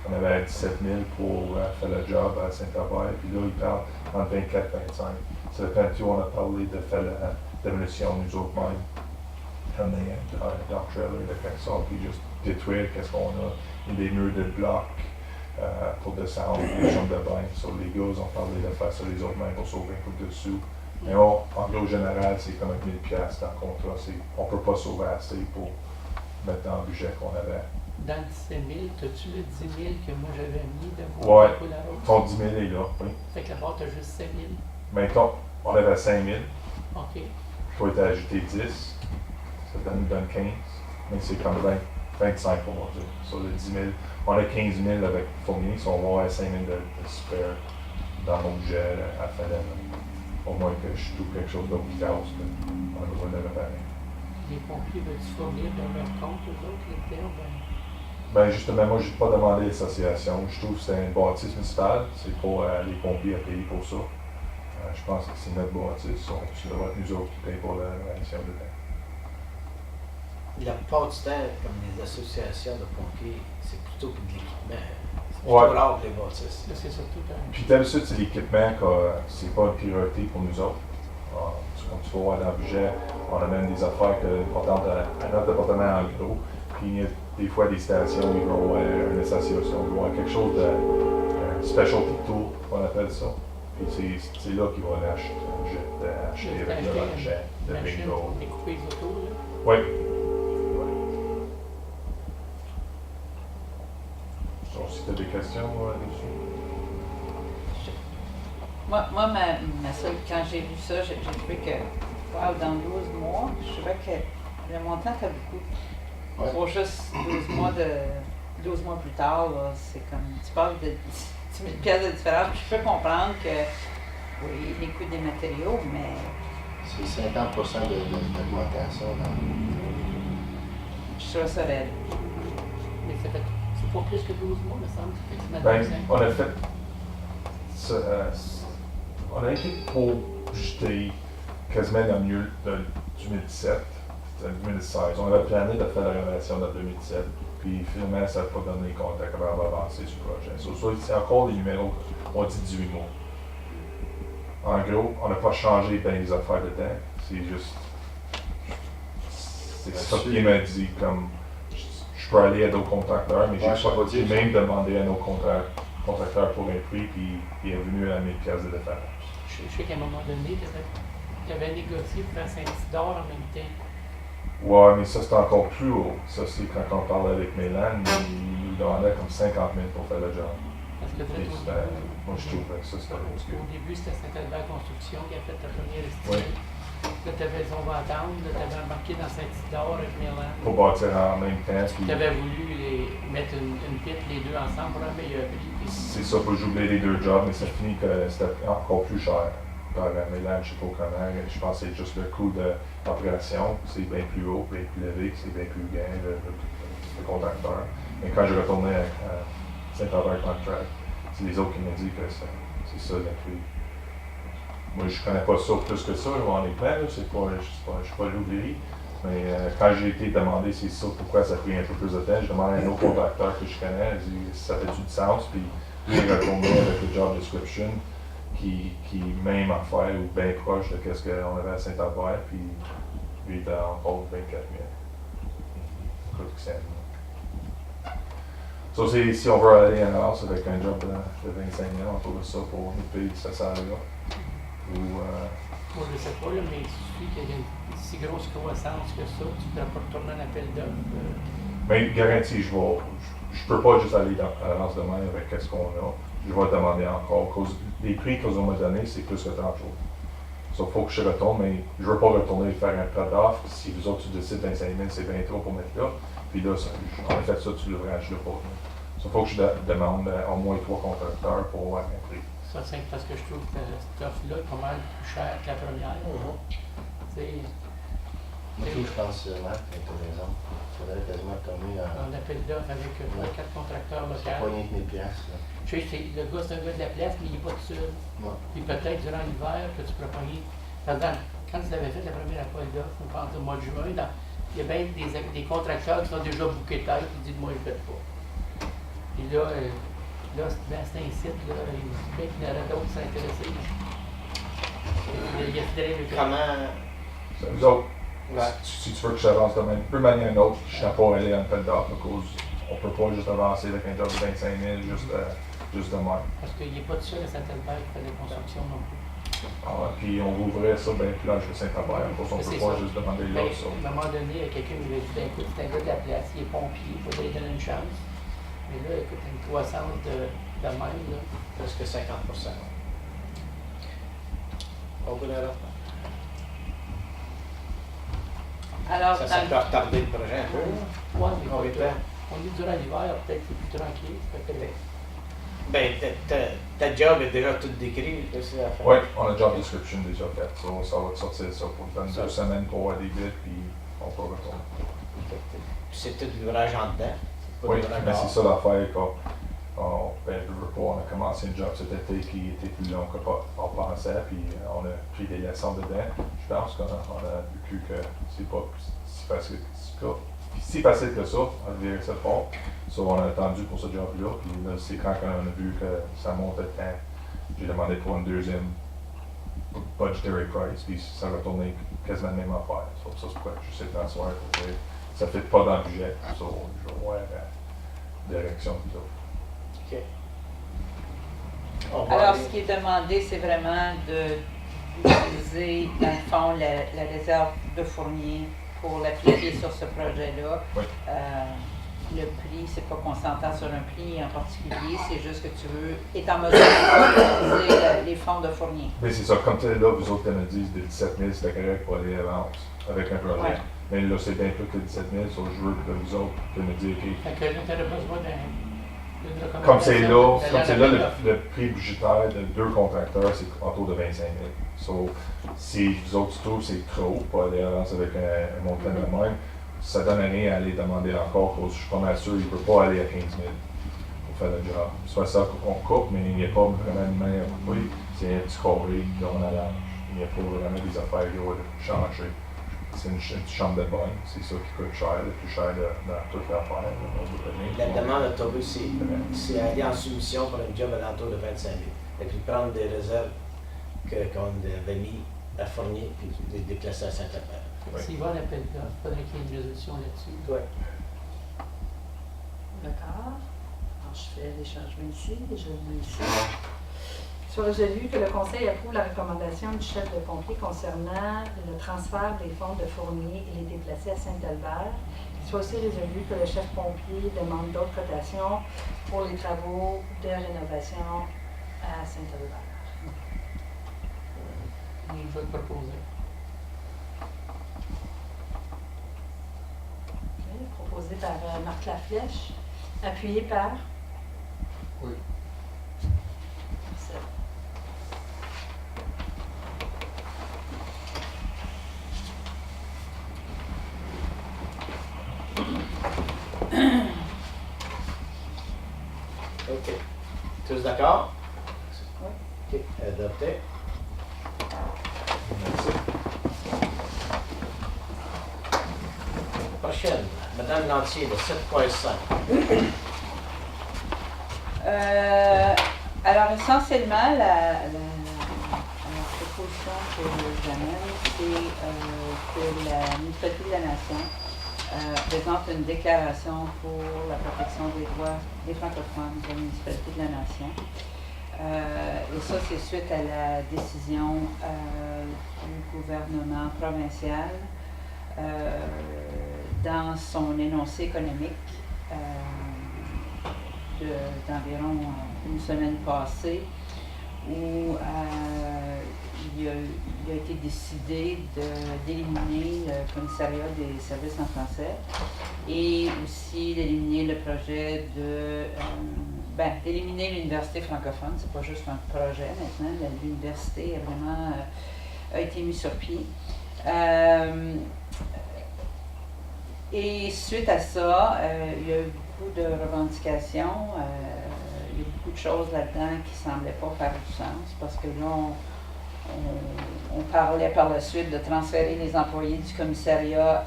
On avait 17 000 pour faire le job à Saint-Albert, puis là, il parle entre 24 et 25. C'est le temps où on a parlé de faire la démolition nous autres mêmes. Comme dans le trailer de quelque sorte, puis juste détruire qu'est-ce qu'on a. Il y a des murs de blocs pour descendre, des chambres de bain. So, les gars ont parlé de faire ça les autres mêmes pour sauver un coup de sous. Mais en gros général, c'est comme 1000 $. Dans le contrat. On ne peut pas sauver assez pour mettre dans le budget qu'on avait. Dans le 17 000, as-tu le 10 000 que moi j'avais mis de Ouais. pour la route? Ton 10 000 est là, oui. Fait que là-bas, t'as juste 7 000. Mais on avait 5 000. OK. Toi, tu as ajouté 10. Ça nous donne 15. Mais c'est comme 25 pour moi. Sur le 10 000. On a 15 000 avec Fournier, so on va avoir 5 000 de super dans mon budget à la fin de l'année. Au moins que je trouve quelque chose d'autre qui casse, on a besoin de réparer. Les pompiers veulent-tu fournir de leur compte, eux autres, les terres? Ben justement, moi, je n'ai pas demandé l'association. Je trouve que c'est une bâtisse municipale. C'est pour les pompiers à payer pour ça. Je pense que c'est notre bâtisse. Ça doit être nous autres qui payent pour la rénovation de temps. La plupart du temps, comme les associations de pompiers, c'est plutôt que de l'équipement. C'est Ouais. plutôt rare que les bâtisses. Là, c'est surtout un... Puis d'habitude, c'est l'équipement que c'est pas une priorité pour nous autres. Comme tu vas voir dans le budget, on amène des affaires importantes à notre département en gros. Puis il y a des fois des stations où ils vont avoir une association, ils vont avoir quelque chose de specialty tool, on appelle ça. Puis c'est là qu'ils vont acheter avec leur argent de machine bingo. pour découper les autos, là. Oui. Donc, si tu as des questions là-dessus. Moi ma seule, quand j'ai lu ça, j'ai trouvé que, wow, dans 12 mois, je trouvais que le montant était beaucoup. Ouais. Pour juste 12 mois plus tard, là, c'est comme, tu parles de 10 000 pièces de différence, puis je peux comprendre que, oui, les coûts des matériaux, mais C'est 50% d'augmentation. je trouve ça raide. Mais c'est pas plus que 12 mois, me semble. Fait que c'est Ben, maintenant on a fait. On a été pour jeter quasiment dans le milieu de 2017, c'était 2016. On avait plané de faire la rénovation de 2017, puis finalement, ça n'a pas donné compte à comment on va avancer sur le projet. C'est encore les numéros, on dit 18 mois. En gros, on n'a pas changé bien les affaires de temps, c'est juste. C'est ça qu'il m'a dit, comme. Je peux aller à d'autres contracteurs, mais j'ai même demandé à nos contracteurs pour un prix, puis il est venu à 1000 pièces de différence. Je sais qu'à un moment donné, tu avais négocié pour faire Saint-Isidore en même temps. Ouais, mais ça c'est encore plus haut. Ça c'est quand on parlait avec Mélan, il nous demandait comme 50 000 pour faire le job. Parce que Et moi je trouvais que ça c'était ridicule. au début, c'était Saint-Albert Construction qui a fait ta première Oui. estimée. Là, tu avais Zon Ventendre, là, tu avais embarqué dans Saint-Isidore avec Mélan. Pour bâtir en même temps. Puis Tu avais voulu mettre une pite les deux ensemble pour un meilleur prix. Puis c'est ça pour jouer les deux jobs, mais ça finit que c'était encore plus cher. Par Mélan, je sais pas comment, je pense que c'est juste le coût d'opération, c'est bien plus haut, bien plus élevé, c'est bien plus gain, le contracteur. Mais quand je retournais à Saint-Albert Contract, c'est les autres qui m'ont dit que c'est ça le prix. Moi, je connais pas ça plus que ça, honnêtement, je suis pas l'ouvrier. Mais quand j'ai été demandé c'est ça, pourquoi ça a pris un peu plus de temps, je demandé à un autre contracteur que je connais, il dit ça fait-tu du sens, puis lui il retournait avec le job description qui même affaire ou bien proche de ce qu'on avait à Saint-Albert, puis lui il était encore 24 000. Il coûte que ça. Ça, si on veut aller en house avec un job de 25 000, on trouve ça pour nous payer ce salaire-là. Ou, moi, je ne sais pas, là, mais il suffit qu'il y ait une si grosse croissance que ça, tu ne pourras pas retourner en appel d'offres. mais garantie, je peux pas juste aller à l'avance de main avec ce qu'on a. je vais demander encore. Les prix qu'ils m'a donnés, c'est plus que 30 jours. Il faut que je retourne, mais je ne veux pas retourner faire un prêt d'offre. Si vous autres, tu décides 25 000, c'est bien trop pour mettre là. Puis là, on a fait ça, tu l'ouvrage là pour nous. Il faut que je demande au moins 3 contracteurs pour avoir un prix. Ça, c'est parce que je trouve que cette offre-là est pas mal plus chère que la première. Tu sais, Moi, je pense que Marc a raison. Il faudrait quasiment tomber on appelle d'offre avec 3-4 contracteurs pas locaux. rien que 1000 piastres, là. Tu sais, le gars, c'est un gars de la place, mais il n'est pas tout seul. Ouais. Puis peut-être durant l'hiver que tu pourras pogner. Par exemple, quand tu l'avais fait la première appel d'offres, on pense au mois de juin, il y a bien des contracteurs qui sont déjà bouqués de tête et disent moi je ne fais pas. Puis là, c'est un site, là, il dit bien qu'il y en aurait d'autres qui sont intéressés. Il y a fédéré le Comment. Nous autres, Ouais. si tu veux que j'avance de même, peu manière une autre, je ne pas aller en appel d'offre à cause on ne peut pas juste avancer avec un job de 25 000 juste de même. Parce qu'il n'est pas tout seul à Saint-Albert qui fait des constructions non plus. Ah, puis on rouvrait ça bien plus large que Saint-Albert. On ne peut C'est pas ça. juste demander Ben, là. Ça. à un moment donné, quelqu'un lui a dit ben, écoute, c'est un gars de la place, il est pompier, il faudrait lui donner une chance. Mais là, écoute, une croissance de même, là. Plus que 50%. Aucune erreur. Alors, Ça peut retarder le projet un peu. Ouais, mais Combien de écoute, temps? on est durant l'hiver, peut-être c'est plus tranquille. Ça fait que, Ben, ta job est déjà toute décrite. C'est la fin. Oui, on a job description déjà fait. Ça va te sortir ça pour 22 semaines pour avoir des bids, puis on peut retourner. Puis c'est tout l'ouvrage en dedans. C'est pas Oui, l'ouvrage mais dehors. c'est ça l'affaire on a commencé un job cet été qui était plus long qu'on pensait, puis on a pris des leçons dedans. Je pense qu'on a vu que c'est pas si facile que ça, à virer ça fort. So, on a attendu pour ce job-là, puis là, c'est quand on a vu que ça montait de temps. J'ai demandé pour une deuxième budgetary price, puis ça retournait quasiment la même affaire. So, ça, c'est pourquoi je sais t'asseoir pour dire ça ne fait pas dans le budget. So, je vais voir la direction plutôt. OK. On va Alors, aller- ce qui est demandé, c'est vraiment d'utiliser, dans le fond, la réserve de Fournier pour l'appliquer sur ce projet-là. Oui. Le prix, c'est pas qu'on s'entend sur un prix en particulier, c'est juste que tu veux, est en mesure d'utiliser les fonds de Fournier. Mais c'est ça, comme tu es là, vous autres qui me dites de 17 000, c'était correct pour aller à l'avance avec un projet. Ouais. Mais là, c'est bien plus que 17 000, so je veux que vous autres que me dites, OK, fait que là, tu aurais besoin d'une recommandation. comme c'est là, d'aller à le prix budgétaire de 2 contracteurs, c'est autour de 25 000. So, si vous autres tu trouvent que c'est trop pour aller à l'avance avec un montant de même, ça donne rien à aller demander encore, parce que je suis pas mal sûr qu'il ne peut pas aller à 15 000 pour faire le job. Soit ça qu'on coupe, mais il n'y a pas vraiment une main à couper, c'est un petit carré qu'on allonge. Il n'y a pas vraiment des affaires qui vont changer. C'est une chambre de bain, c'est ça qui coûte cher, le plus cher dans toute l'affaire. La demande à Toby, c'est aller en soumission pour un job à l'entour de 25 000. Et puis prendre des réserves qu'on avait mis à Fournier, puis les déplacer à Saint-Albert. Oui. S'il va à l'appel d'offres, il faudrait qu'il y ait une résolution là-dessus. Oui. D'accord. Alors, je fais les changements ici, je le mets ici. Soit résolu que le Conseil approuve la recommandation du chef de pompier concernant le transfert des fonds de Fournier et les déplacer à Saint-Albert. Soit aussi résolu que le chef pompier demande d'autres cotations pour les travaux de rénovation à Saint-Albert. Je vais le proposer. Ok, proposé par Marc Laflèche, appuyé par? Oui. Merci. OK. Tous d'accord? Oui. OK. Adopté. Merci. Prochaine. Madame Lantier, le 7.5. Alors, essentiellement, la proposition que j'amène, c'est que la municipalité de la Nation présente une déclaration pour la protection des droits des francophones de la municipalité de la Nation. Et ça, c'est suite à la décision du gouvernement provincial dans son énoncé économique d'environ une semaine passée où il a été décidé d'éliminer le commissariat des services en français et aussi d'éliminer le projet d'éliminer l'université francophone. C'est pas juste un projet maintenant, l'université a vraiment a été mise sur pied. Et suite à ça, il y a eu beaucoup de revendications. Il y a beaucoup de choses là-dedans qui ne semblaient pas faire du sens parce que là, on parlait par la suite de transférer les employés du commissariat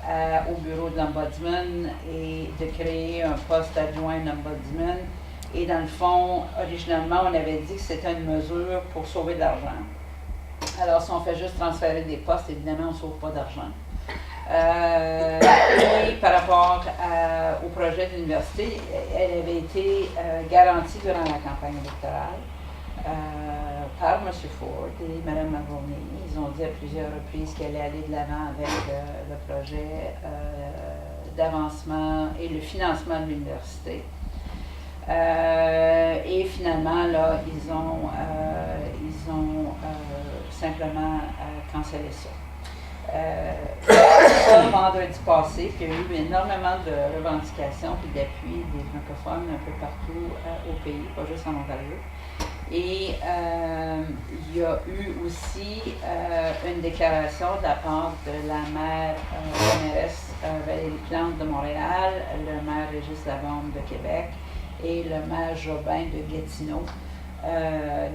au bureau de l'Ombudsman et de créer un poste adjoint l'Ombudsman. Et dans le fond, originalement, on avait dit que c'était une mesure pour sauver de l'argent. Alors, si on fait juste transférer des postes, évidemment, on ne sauve pas d'argent. Et par rapport au projet de l'université, elle avait été garantie durant la campagne électorale par M. Ford et Mme Mulroney. Ils ont dit à plusieurs reprises qu'elle allait aller de l'avant avec le projet d'avancement et le financement de l'université. Et finalement, là, ils ont simplement cancellé ça. Vendredi passé, puis il y a eu énormément de revendications et d'appui des francophones un peu partout au pays, pas juste en Ontario. Et il y a eu aussi une déclaration de la part de la maire, la mairesse Valérie Plante de Montréal, le maire Régis Labombe de Québec et le maire Jobin de Gatineau,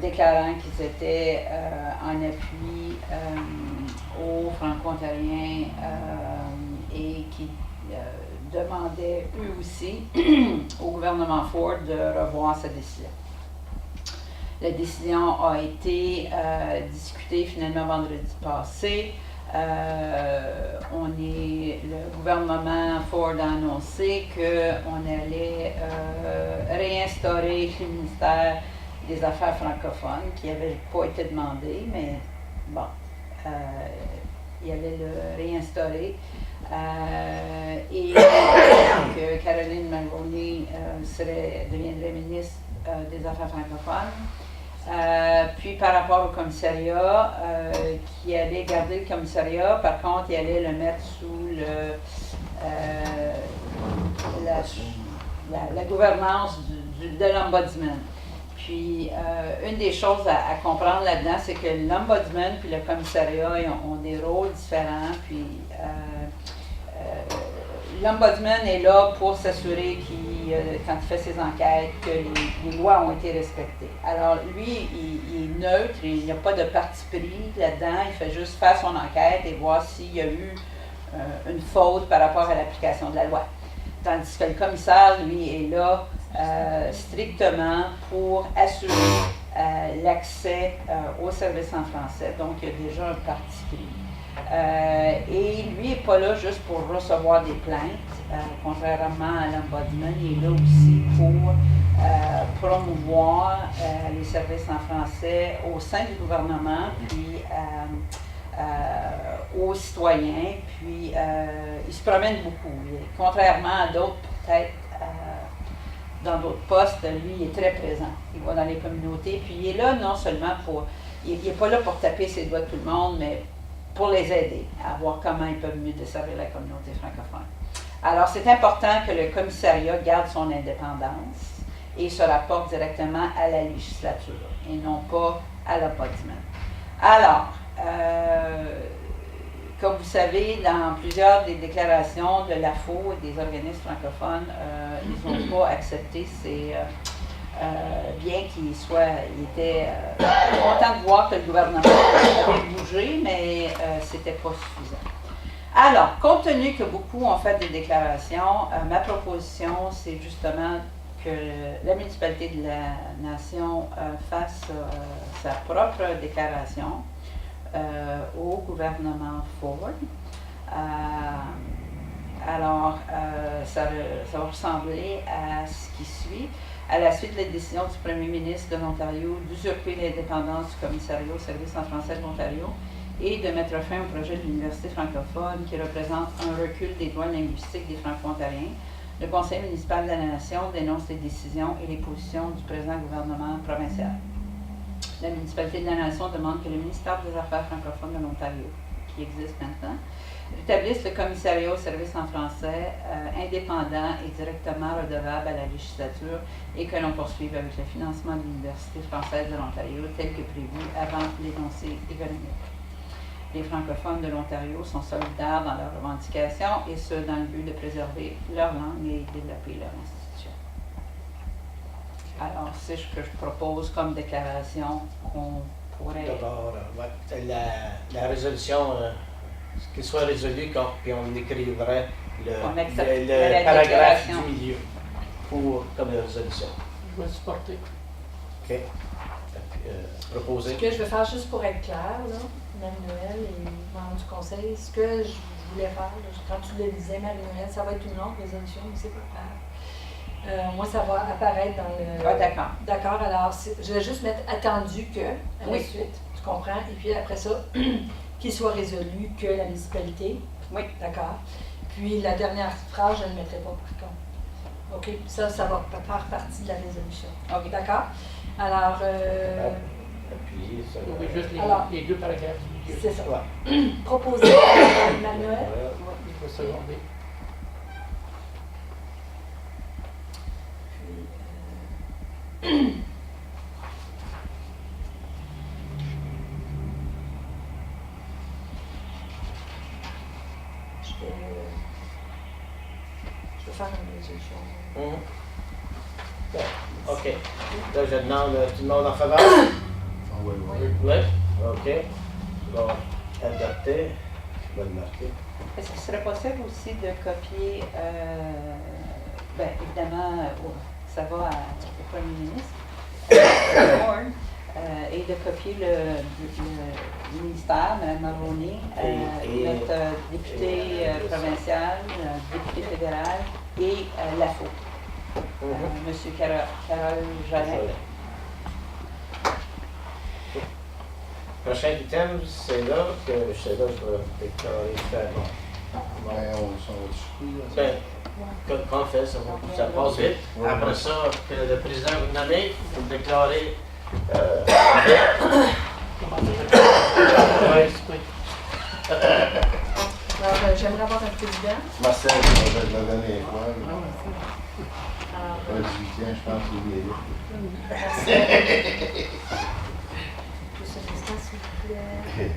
déclarant qu'ils étaient en appui aux Franco-Ontariens et qui demandaient eux aussi au gouvernement Ford de revoir sa décision. La décision a été discutée finalement vendredi passé. Le gouvernement Ford a annoncé qu'on allait réinstaurer le ministère des Affaires francophones, qui n'avait pas été demandé, mais bon, il allait le réinstaurer. Et que Caroline Mulroney deviendrait ministre des Affaires francophones. Puis par rapport au commissariat, qui allait garder le commissariat, par contre, il allait le mettre sous la gouvernance de l'Ombudsman. Puis, une des choses à comprendre là-dedans, c'est que l'Ombudsman puis le commissariat ont des rôles différents. Puis, l'Ombudsman est là pour s'assurer quand il fait ses enquêtes, que les lois ont été respectées. Alors, lui, il est neutre, il n'y a pas de parti pris là-dedans, il fait juste faire son enquête et voir s'il y a eu une faute par rapport à l'application de la loi. Tandis que le commissaire, lui, est là strictement pour assurer l'accès aux services en français. Donc, il y a déjà un parti pris. Et lui n'est pas là juste pour recevoir des plaintes, contrairement à l'Ombudsman, il est là aussi pour promouvoir les services en français au sein du gouvernement, puis aux citoyens, puis il se promène beaucoup. Contrairement à d'autres, peut-être, dans d'autres postes, lui, il est très présent. Il va dans les communautés, puis il est là non seulement il n'est pas là pour taper ses doigts de tout le monde, mais pour les aider à voir comment ils peuvent mieux desservir la communauté francophone. Alors, c'est important que le commissariat garde son indépendance et se rapporte directement à la législature et non pas à l'Ombudsman. Alors, comme vous savez, dans plusieurs des déclarations de l'AFO et des organismes francophones, ils n'ont pas accepté bien qu'ils étaient contents de voir que le gouvernement avait bougé, mais c'était pas suffisant. Alors, compte tenu que beaucoup ont fait des déclarations, ma proposition, c'est justement que la municipalité de la nation fasse sa propre déclaration au gouvernement Ford. Alors, ça va ressembler à ce qui suit. À la suite de la décision du premier ministre de l'Ontario d'usurper l'indépendance du commissariat au service en français de l'Ontario et de mettre fin au projet de l'université francophone qui représente un recul des droits linguistiques des Franco-Ontariens, Le Conseil municipal de la Nation dénonce les décisions et les positions du présent gouvernement provincial. La municipalité de la Nation demande que le ministère des Affaires francophones de l'Ontario, qui existe maintenant, rétablisse le commissariat aux services en français indépendant et directement redevable à la législature et que l'on poursuive avec le financement de l'Université française de l'Ontario tel que prévu avant l'énoncé économique. Les francophones de l'Ontario sont solidaires dans leurs revendications et ce, dans le but de préserver leur langue et développer leur institution. Alors, c'est ce que je propose comme déclaration qu'on pourrait... D'abord, la résolution, qu'il soit résolu, puis on écrirait On accepte le la paragraphe déclaration. du milieu comme résolution. Je vais supporter. OK? Proposer. Ce que je vais faire juste pour être clair, là, Marie-Noël et membres du conseil, ce que je voulais faire, là, quand tu le disais, Marie-Noël, ça va être une longue résolution, mais c'est pas grave. Moi, ça va apparaître dans le... Ah, d'accord. D'accord, alors je vais juste mettre attendu que, à la Oui. suite, tu comprends? Et puis après ça, qu'il soit résolu que la municipalité. Oui. D'accord. Puis la dernière phrase, je ne le mettrai pas par contre. OK? Ça va faire partie de la résolution. OK. D'accord? Alors, Appuyer sur Oui, juste Alors- les deux paragraphes du milieu. c'est ça. Ouais. Proposé par Manuel. Je vais seconder. Je vais faire une résolution. Mhm. Bon, OK. Là, je demande, tout le monde en faveur? Ah, oui, oui. Oui. OK. Bon, adopté. Je vais le marquer. Est-ce qu'il serait possible aussi de copier, bien évidemment, ça va au Premier ministre, Horn, et de copier le ministère, Mme Mulroney, Et- notre député provincial, député fédéral et l'AFO, M. Carole Jalin. Prochain item, c'est là que je vais déclarer faire. Ben, on s'en va discuter, là. Ben, qu'on fait, ça passe vite. Après ça, que le président vous nomme, vous me déclarez. Comment dire? Oui. Alors, j'aimerais avoir un président. Marcel, je vais le donner quoi? Alors, Pas 18 ans, je pense qu'il est là. Marcel. Monsieur le président, s'il vous plaît.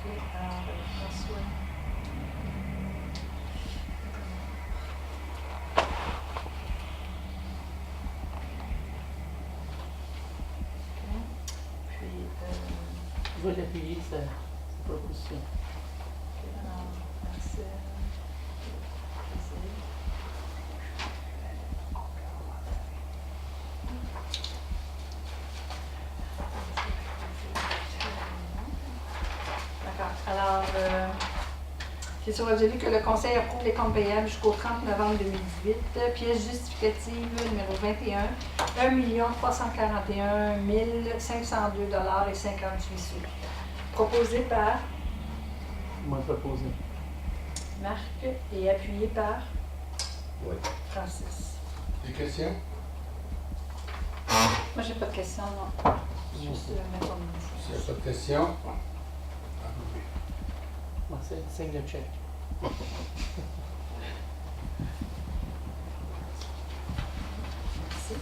OK, alors, François. Puis, Je vais l'appuyer, sa proposition. alors, Marcel. D'accord. Alors, c'est sur résolu que le Conseil approuve les comptes payables jusqu'au 30 novembre 2018. Pièce justificative numéro 21, 1 341 502 $ et 58 sous. Proposé par Moi, proposé. Marc et appuyé par Oui. Francis. Des questions? Moi, j'ai pas de questions, non. Juste mettre en S'il n'y a pas de questions? Marcel, signe le chèque. Merci.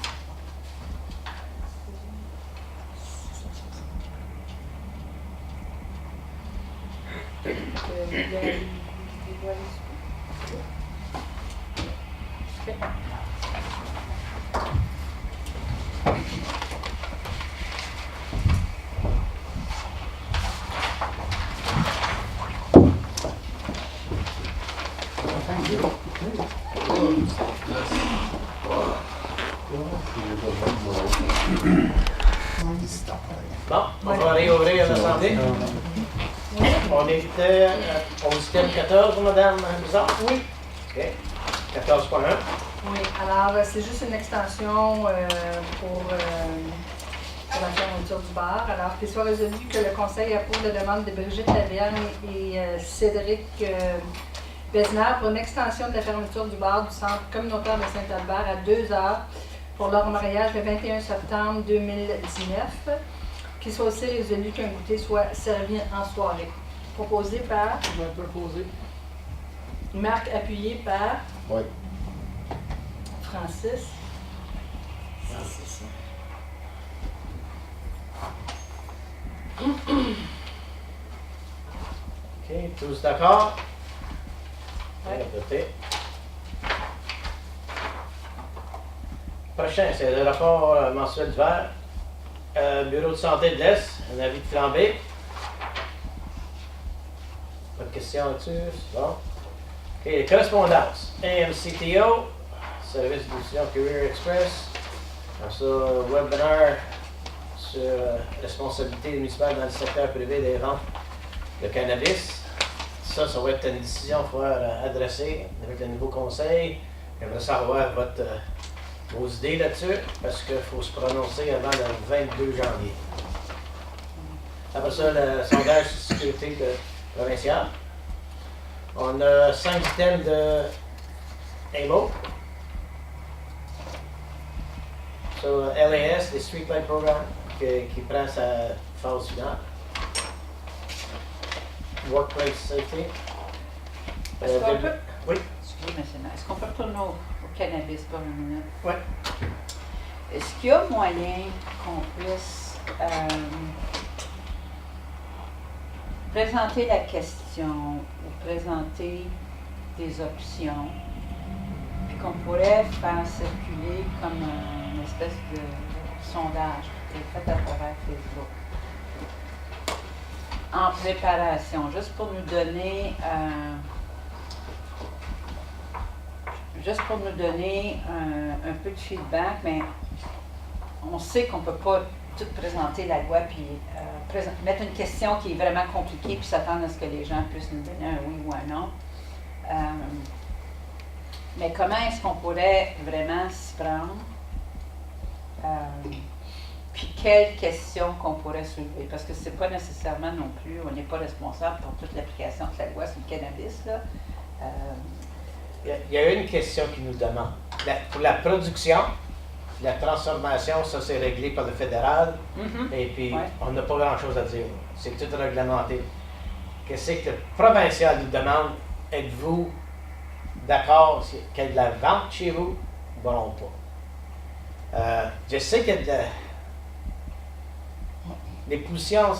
Bon, on va réouvrir l'Assemblée. On était au item 14, Madame Bizarre? Oui. OK. 14.1. Oui, alors c'est juste une extension pour la fermeture du bar. Alors qu'il soit résolu que le Conseil approuve la demande de Brigitte Lavergne et Cédric Besnard pour une extension de la fermeture du bar du centre communautaire de Saint-Albert à 2 heures pour leur mariage le 21 septembre 2019, qu'il soit aussi résolu qu'un goûter soit servi en soirée. Proposé par Je vais proposer. Marc, appuyé par Oui. Francis. OK, tous d'accord? Ouais. Adopté. Prochain, c'est le rapport mensuel du vert. Bureau de santé de l'Est, un avis de flambée. Pas de questions là-dessus? C'est bon. OK, correspondance. AMCTO, service de diffusion Career Express. Après ça, webinaire sur responsabilité municipale dans le secteur privé des ventes de cannabis. Ça va être une décision qu'il faut adresser avec le nouveau conseil. J'aimerais savoir vos idées là-dessus, parce qu'il faut se prononcer avant le 22 janvier. Après ça, le sondage de sécurité provinciale. On a 5 items de AMO. So, LAS, le Streetlight Program, qui prend sa phase finale. Workplace Safety. Est-ce qu'on peut, Oui. excusez-moi, est-ce qu'on peut retourner au cannabis pour une minute? Oui. Est-ce qu'il y a moyen qu'on puisse présenter la question ou présenter des options, puis qu'on pourrait faire circuler comme une espèce de sondage qui est fait à travers Facebook? En préparation, juste pour nous donner un peu de feedback, mais on sait qu'on ne peut pas tout présenter la loi puis mettre une question qui est vraiment compliquée puis s'attendre à ce que les gens puissent nous donner un oui ou un non. Mais comment est-ce qu'on pourrait vraiment s'y prendre? Puis quelles questions qu'on pourrait soulever, parce que c'est pas nécessairement non plus, on n'est pas responsable pour toute l'application de la loi sur le cannabis, là. Il y a une question qui nous demande. Pour la production, la transformation, ça c'est réglé par le fédéral, et puis Ouais. on n'a pas grand-chose à dire. C'est tout réglementé. Qu'est-ce que le provincial nous demande? Êtes-vous d'accord qu'il y a de la vente chez vous? Bon, pas. Je sais qu'il y a de la... Les positions,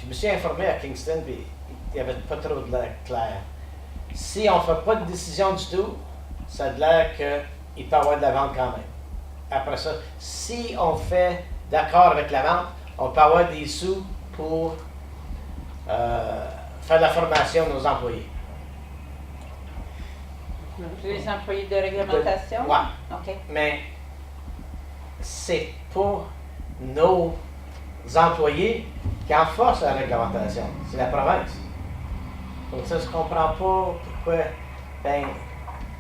je me suis informé à Kingston, puis il n'y avait pas trop de l'air clair. Si on ne fait pas de décision du tout, ça a de l'air qu'il peut y avoir de la vente quand même. Après ça, si on fait d'accord avec la vente, on peut avoir des sous pour faire la formation de nos employés. Les employés de réglementation? Ouais. OK. Mais c'est pas nos employés qui enforcent la réglementation, c'est la province. Donc ça, je ne comprends pas pourquoi. Ben,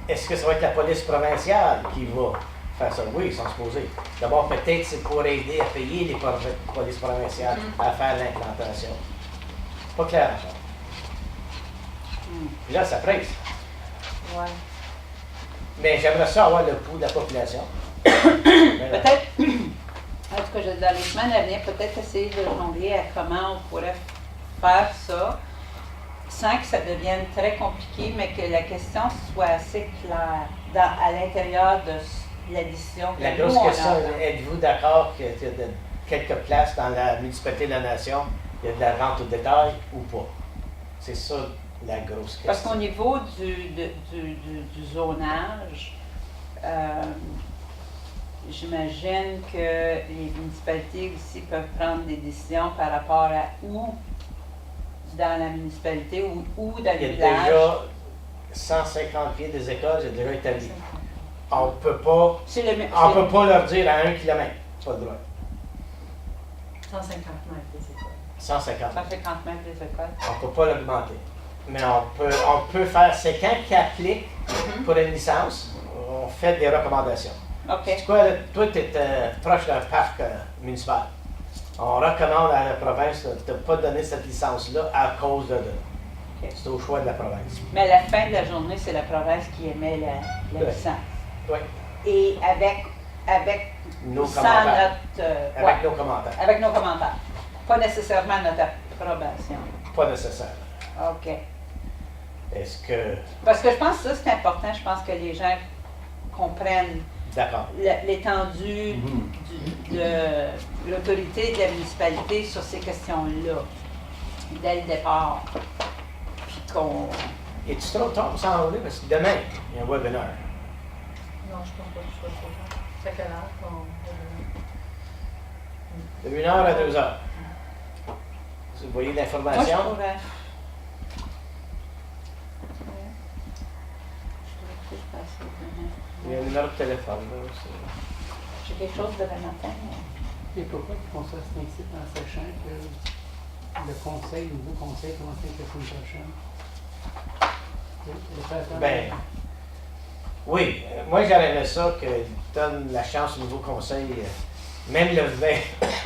est-ce que ça va être la police provinciale qui va faire ça? Oui, ils sont supposés. D'abord, peut-être c'est pour aider à payer les polices provinciales à faire l'implantation. Pas clair encore. Puis là, ça presse. Ouais. Mais j'aimerais ça avoir le pouls de la population. Peut-être, en tout cas, dans les semaines à venir, peut-être essayer de jongler à comment on pourrait faire ça sans que ça devienne très compliqué, mais que la question soit assez claire à l'intérieur de la décision que La nous, grosse on question, a. êtes-vous d'accord qu'il y a quelques places dans la municipalité de la Nation, il y a de la vente au détail ou pas? C'est ça la grosse question. Parce qu'au niveau du zonage, j'imagine que les municipalités aussi peuvent prendre des décisions par rapport à où dans la municipalité ou dans Il y le a village. déjà 150 pieds des écoles, c'est déjà établi. On peut pas leur dire à 1 kilomètre. Pas le droit. 150 mètres, c'est quoi? 150. 150 mètres des écoles. On ne peut pas l'augmenter. Mais on peut faire, c'est quand qui applique pour une licence, on fait des recommandations. OK. C'est quoi, là, toi, tu es proche d'un parc municipal. On recommande à la province de ne pas donner cette licence-là à cause de. C'est au choix de la province. Mais à la fin de la journée, c'est la province qui émet la Ouais. licence. Oui. Et avec Nos sans commentaires. notre... Avec ouais, nos commentaires. avec nos commentaires. Pas nécessairement notre approbation. Pas nécessaire. OK. Est-ce que. Parce que je pense que ça, c'est important. Je pense que les gens comprennent D'accord. l'étendue de l'autorité de la municipalité sur ces questions-là, dès le départ. Puis qu'on... Es-tu trop tard pour s'enrôler? Parce que demain, il y a un webinaire. Non, je pense pas que ce soit trop tard. C'est à quelle heure qu'on... De 1h à 2h. Vous voyez Moi, je l'information? pourrais... Il y a un numéro de téléphone. Là, aussi. J'ai quelque chose demain matin. Mais... Et pourquoi qu'on soit ainsi en sachant que le conseil, le nouveau conseil, commence la semaine prochaine? Ben, oui. Moi, j'aurais aimé ça qu'il donne la chance au nouveau conseil. Même le 20,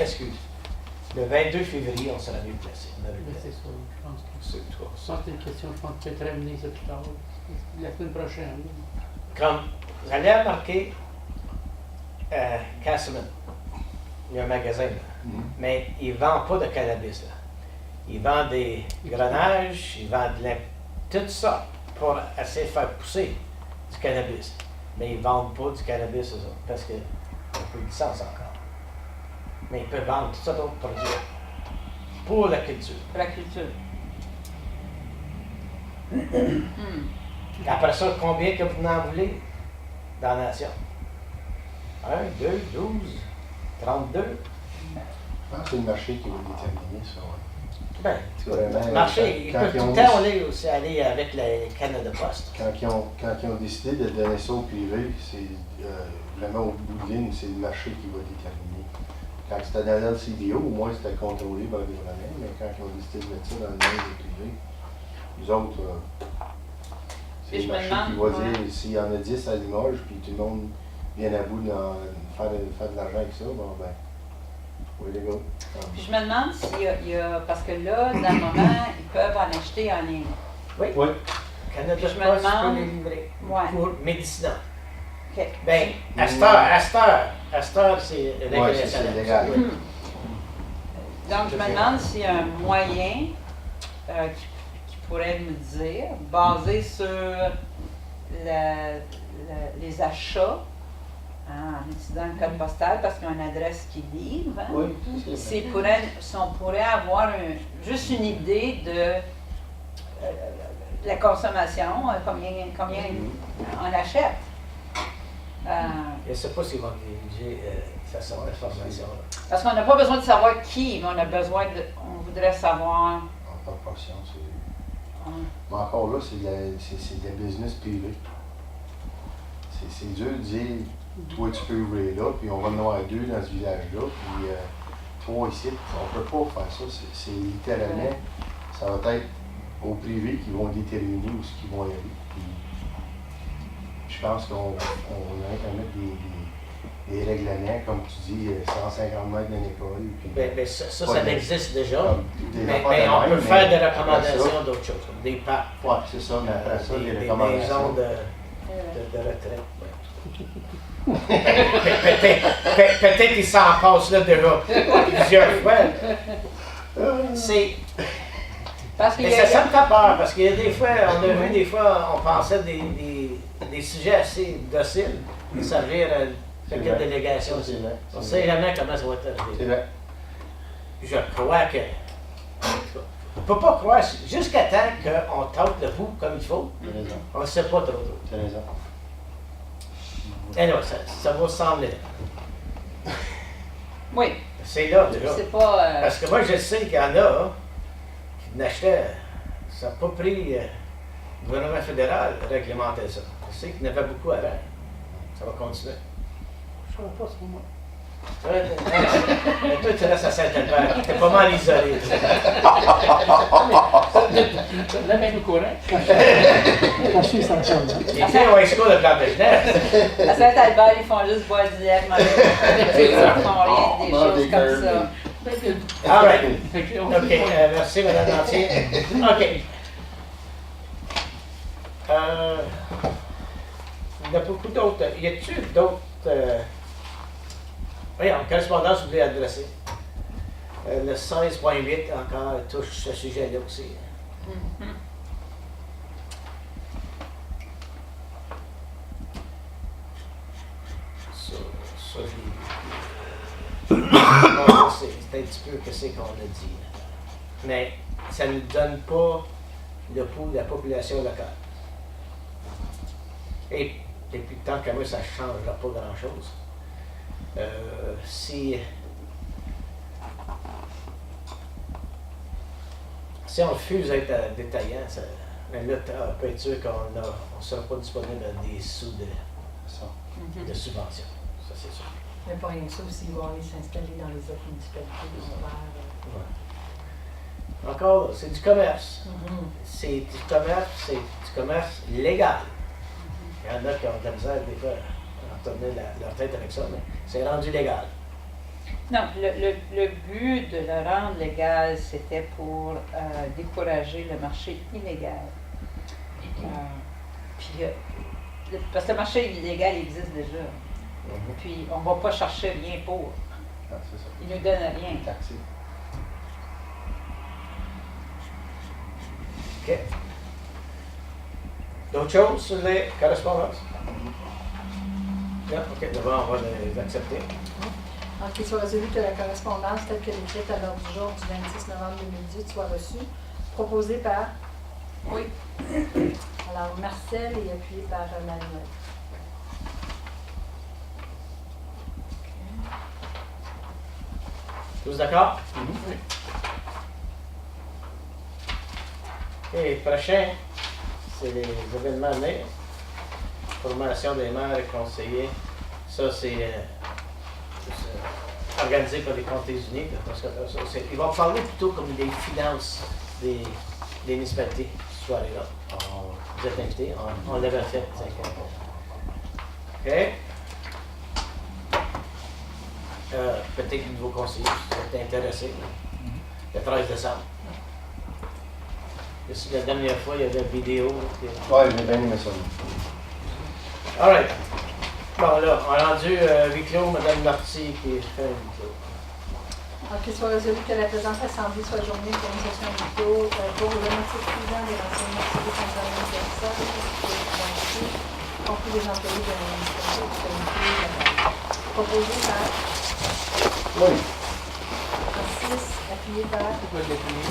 excuse, le 22 février, on sera mieux placé. On aurait Mais le c'est ça, je pense que c'est tout. je pense que c'est une question, je pense que peut-être ramener ça plus tard, la semaine prochaine. Comme vous allez remarquer, Castleman, il y a un magasin, là, mais il ne vend pas de cannabis. Là. Il vend des grenages, il vend tout ça pour essayer de faire pousser du cannabis. Mais ils ne vendent pas du cannabis, eux autres, parce qu'ils n'ont pas de licence encore. Mais ils peuvent vendre tout ça d'autres produits pour la culture. Pour la culture. Après ça, combien que vous en voulez dans la nation? 1, 2, 12, 32. Je pense que c'est le marché qui va déterminer ça. Ouais. Ben, Vraiment, le marché, ils quand peuvent ils tout ont le temps décidé- aussi aller avec le Canada Post. Quand ils ont décidé de donner ça au privé, c'est vraiment au bout de ligne, c'est le marché qui va déterminer. Quand c'était dans l'LCDO, au moins c'était contrôlé par le gouvernement, mais quand ils ont décidé de mettre ça dans le monde du privé, nous autres, c'est Et le je me marché demande, qui va ouais. dire s'il y en a 10 à Limoges, puis tout le monde vient à bout de faire de l'argent avec ça, bon ben, way to go. Puis je me demande s'il y a... Parce que là, dans le moment, ils peuvent en acheter en ligne. Oui. Oui. Canada Je Post me peut demande- les livrer Ouais. pour médicinaux. OK. Ben, à cette heure, c'est Ouais, c'est récréationnel. légal. Mhm. Donc, je me demande s'il y a un moyen qui pourrait nous dire, basé sur les achats, en utilisant le code postal, parce qu'il y a une adresse qui livre, hein, Oui, c'est si on pourrait avoir juste une idée de la consommation, combien on achète. Je ne sais pas s'ils vont diriger cette sorte d'information-là. Parce qu'on n'a pas besoin de savoir qui, mais on voudrait savoir. en proportion. hein. Mais encore là, c'est de la business privée. C'est dur de dire, toi tu peux ouvrir là, puis on va en avoir 2 dans ce village-là, puis 3 ici. On ne peut pas faire ça. C'est littéralement, ça va être au privé qui vont déterminer où ce qu'ils vont y aller. Puis, je pense qu'on a qu'à mettre des règlements, comme tu dis, 150 mètres d'une école. Puis, Ben, ça existe déjà. comme des Mais affaires de on même, peut faire des mais après recommandations ça- d'autres choses, comme des parcs, Ouais, c'est ça, mais après ça, les des maisons recommandations. de retraite. Ouais. Peut-être qu'ils s'en passent là déjà plusieurs fois. C'est. Parce qu'il Mais y a, ça me fait peur, parce qu'il y a des fois, on a vu des fois, on pensait des sujets assez dociles, de servir à C'est quelques vrai. délégations. C'est vrai. On ne sait jamais comment ça va être C'est arrivé. vrai. Je crois que. On ne peut pas croire, jusqu'à temps qu'on tente le pouls comme il faut, T'as raison. on ne sait pas trop. T'as raison. Eh non, ça va sembler. oui, C'est là déjà. c'est pas. Parce que moi, je sais qu'il y en a qui n'achetaient. Ça n'a pas pris le gouvernement fédéral de réglementer ça. Je sais qu'il y en avait beaucoup avant. Ça va continuer. Je ne sais pas sur moi. Mais toi, tu restes à Saint-Albert. T'es pas mal isolé. La même au courant. Je suis sans chance. Les filles au high school de Plante-de-Genève. À Saint-Albert, ils font juste boire du lait, manger. Ils font rien, des choses comme ça. All right. OK, merci, Mme Lantier. OK. Fait que on- Merci, Mme Lantier. OK. Est-ce que Il y a beaucoup d'autres. Y a-t-il d'autres. Voyons, correspondance que vous voulez adresser. Le 16.8 encore touche ce sujet-là aussi. Ça, je l'ai vu. Bon, c'est un petit peu que c'est qu'on a dit. Mais ça ne donne pas le pouls de la population locale. Et depuis tant qu'à moi, ça ne changera pas grand-chose. Si on refuse d'être détaillant, mais là, on peut être sûr qu'on ne sera pas disponible à des sous de subvention. Ça, c'est sûr. Mais pas rien que ça aussi, ils vont aller s'installer dans les autres municipalités. Ouais. Encore, c'est du commerce. Mhm. C'est du commerce légal. Il y en a qui ont de la misère des fois à tourner leur tête avec ça, mais c'est rendu légal. Non, le but de le rendre légal, c'était pour décourager le marché illégal. Parce que le marché illégal existe déjà. Puis on ne va pas chercher rien pour. Ah, c'est ça. Il ne nous donne rien. Taxi. OK. D'autres choses sur les correspondances? Non? OK, d'abord, on va les accepter. Alors qu'il soit résolu que la correspondance telle que décrite à l'ordre du jour du 26 novembre 2018 soit reçue, proposée par... Oui. Alors, Marcel et appuyé par Manuel. Tous d'accord? OK, prochain, c'est les événements à venir. Formation des maires et conseillers. Ça, c'est organisé par les Comtés unis. Parce que ils vont parler plutôt comme des finances des municipalités ce soir-là. Vous êtes invités, on l'avait fait. OK? Peut-être que nouveau conseiller, si vous êtes intéressé. Le 13 décembre. La dernière fois, il y avait une vidéo. Ouais, j'ai bien aimé ça. All right. Bon, là, on a rendu huis clos, Mme Marty qui fait un huis clos. Alors qu'il soit résolu que la présente assemblée soit journée pour une session de vidéo pour le motif suivant des renseignements civils concernant les personnes, compris les employés de la municipalité du comité proposé par Oui. Francis, appuyé par Pourquoi le définir?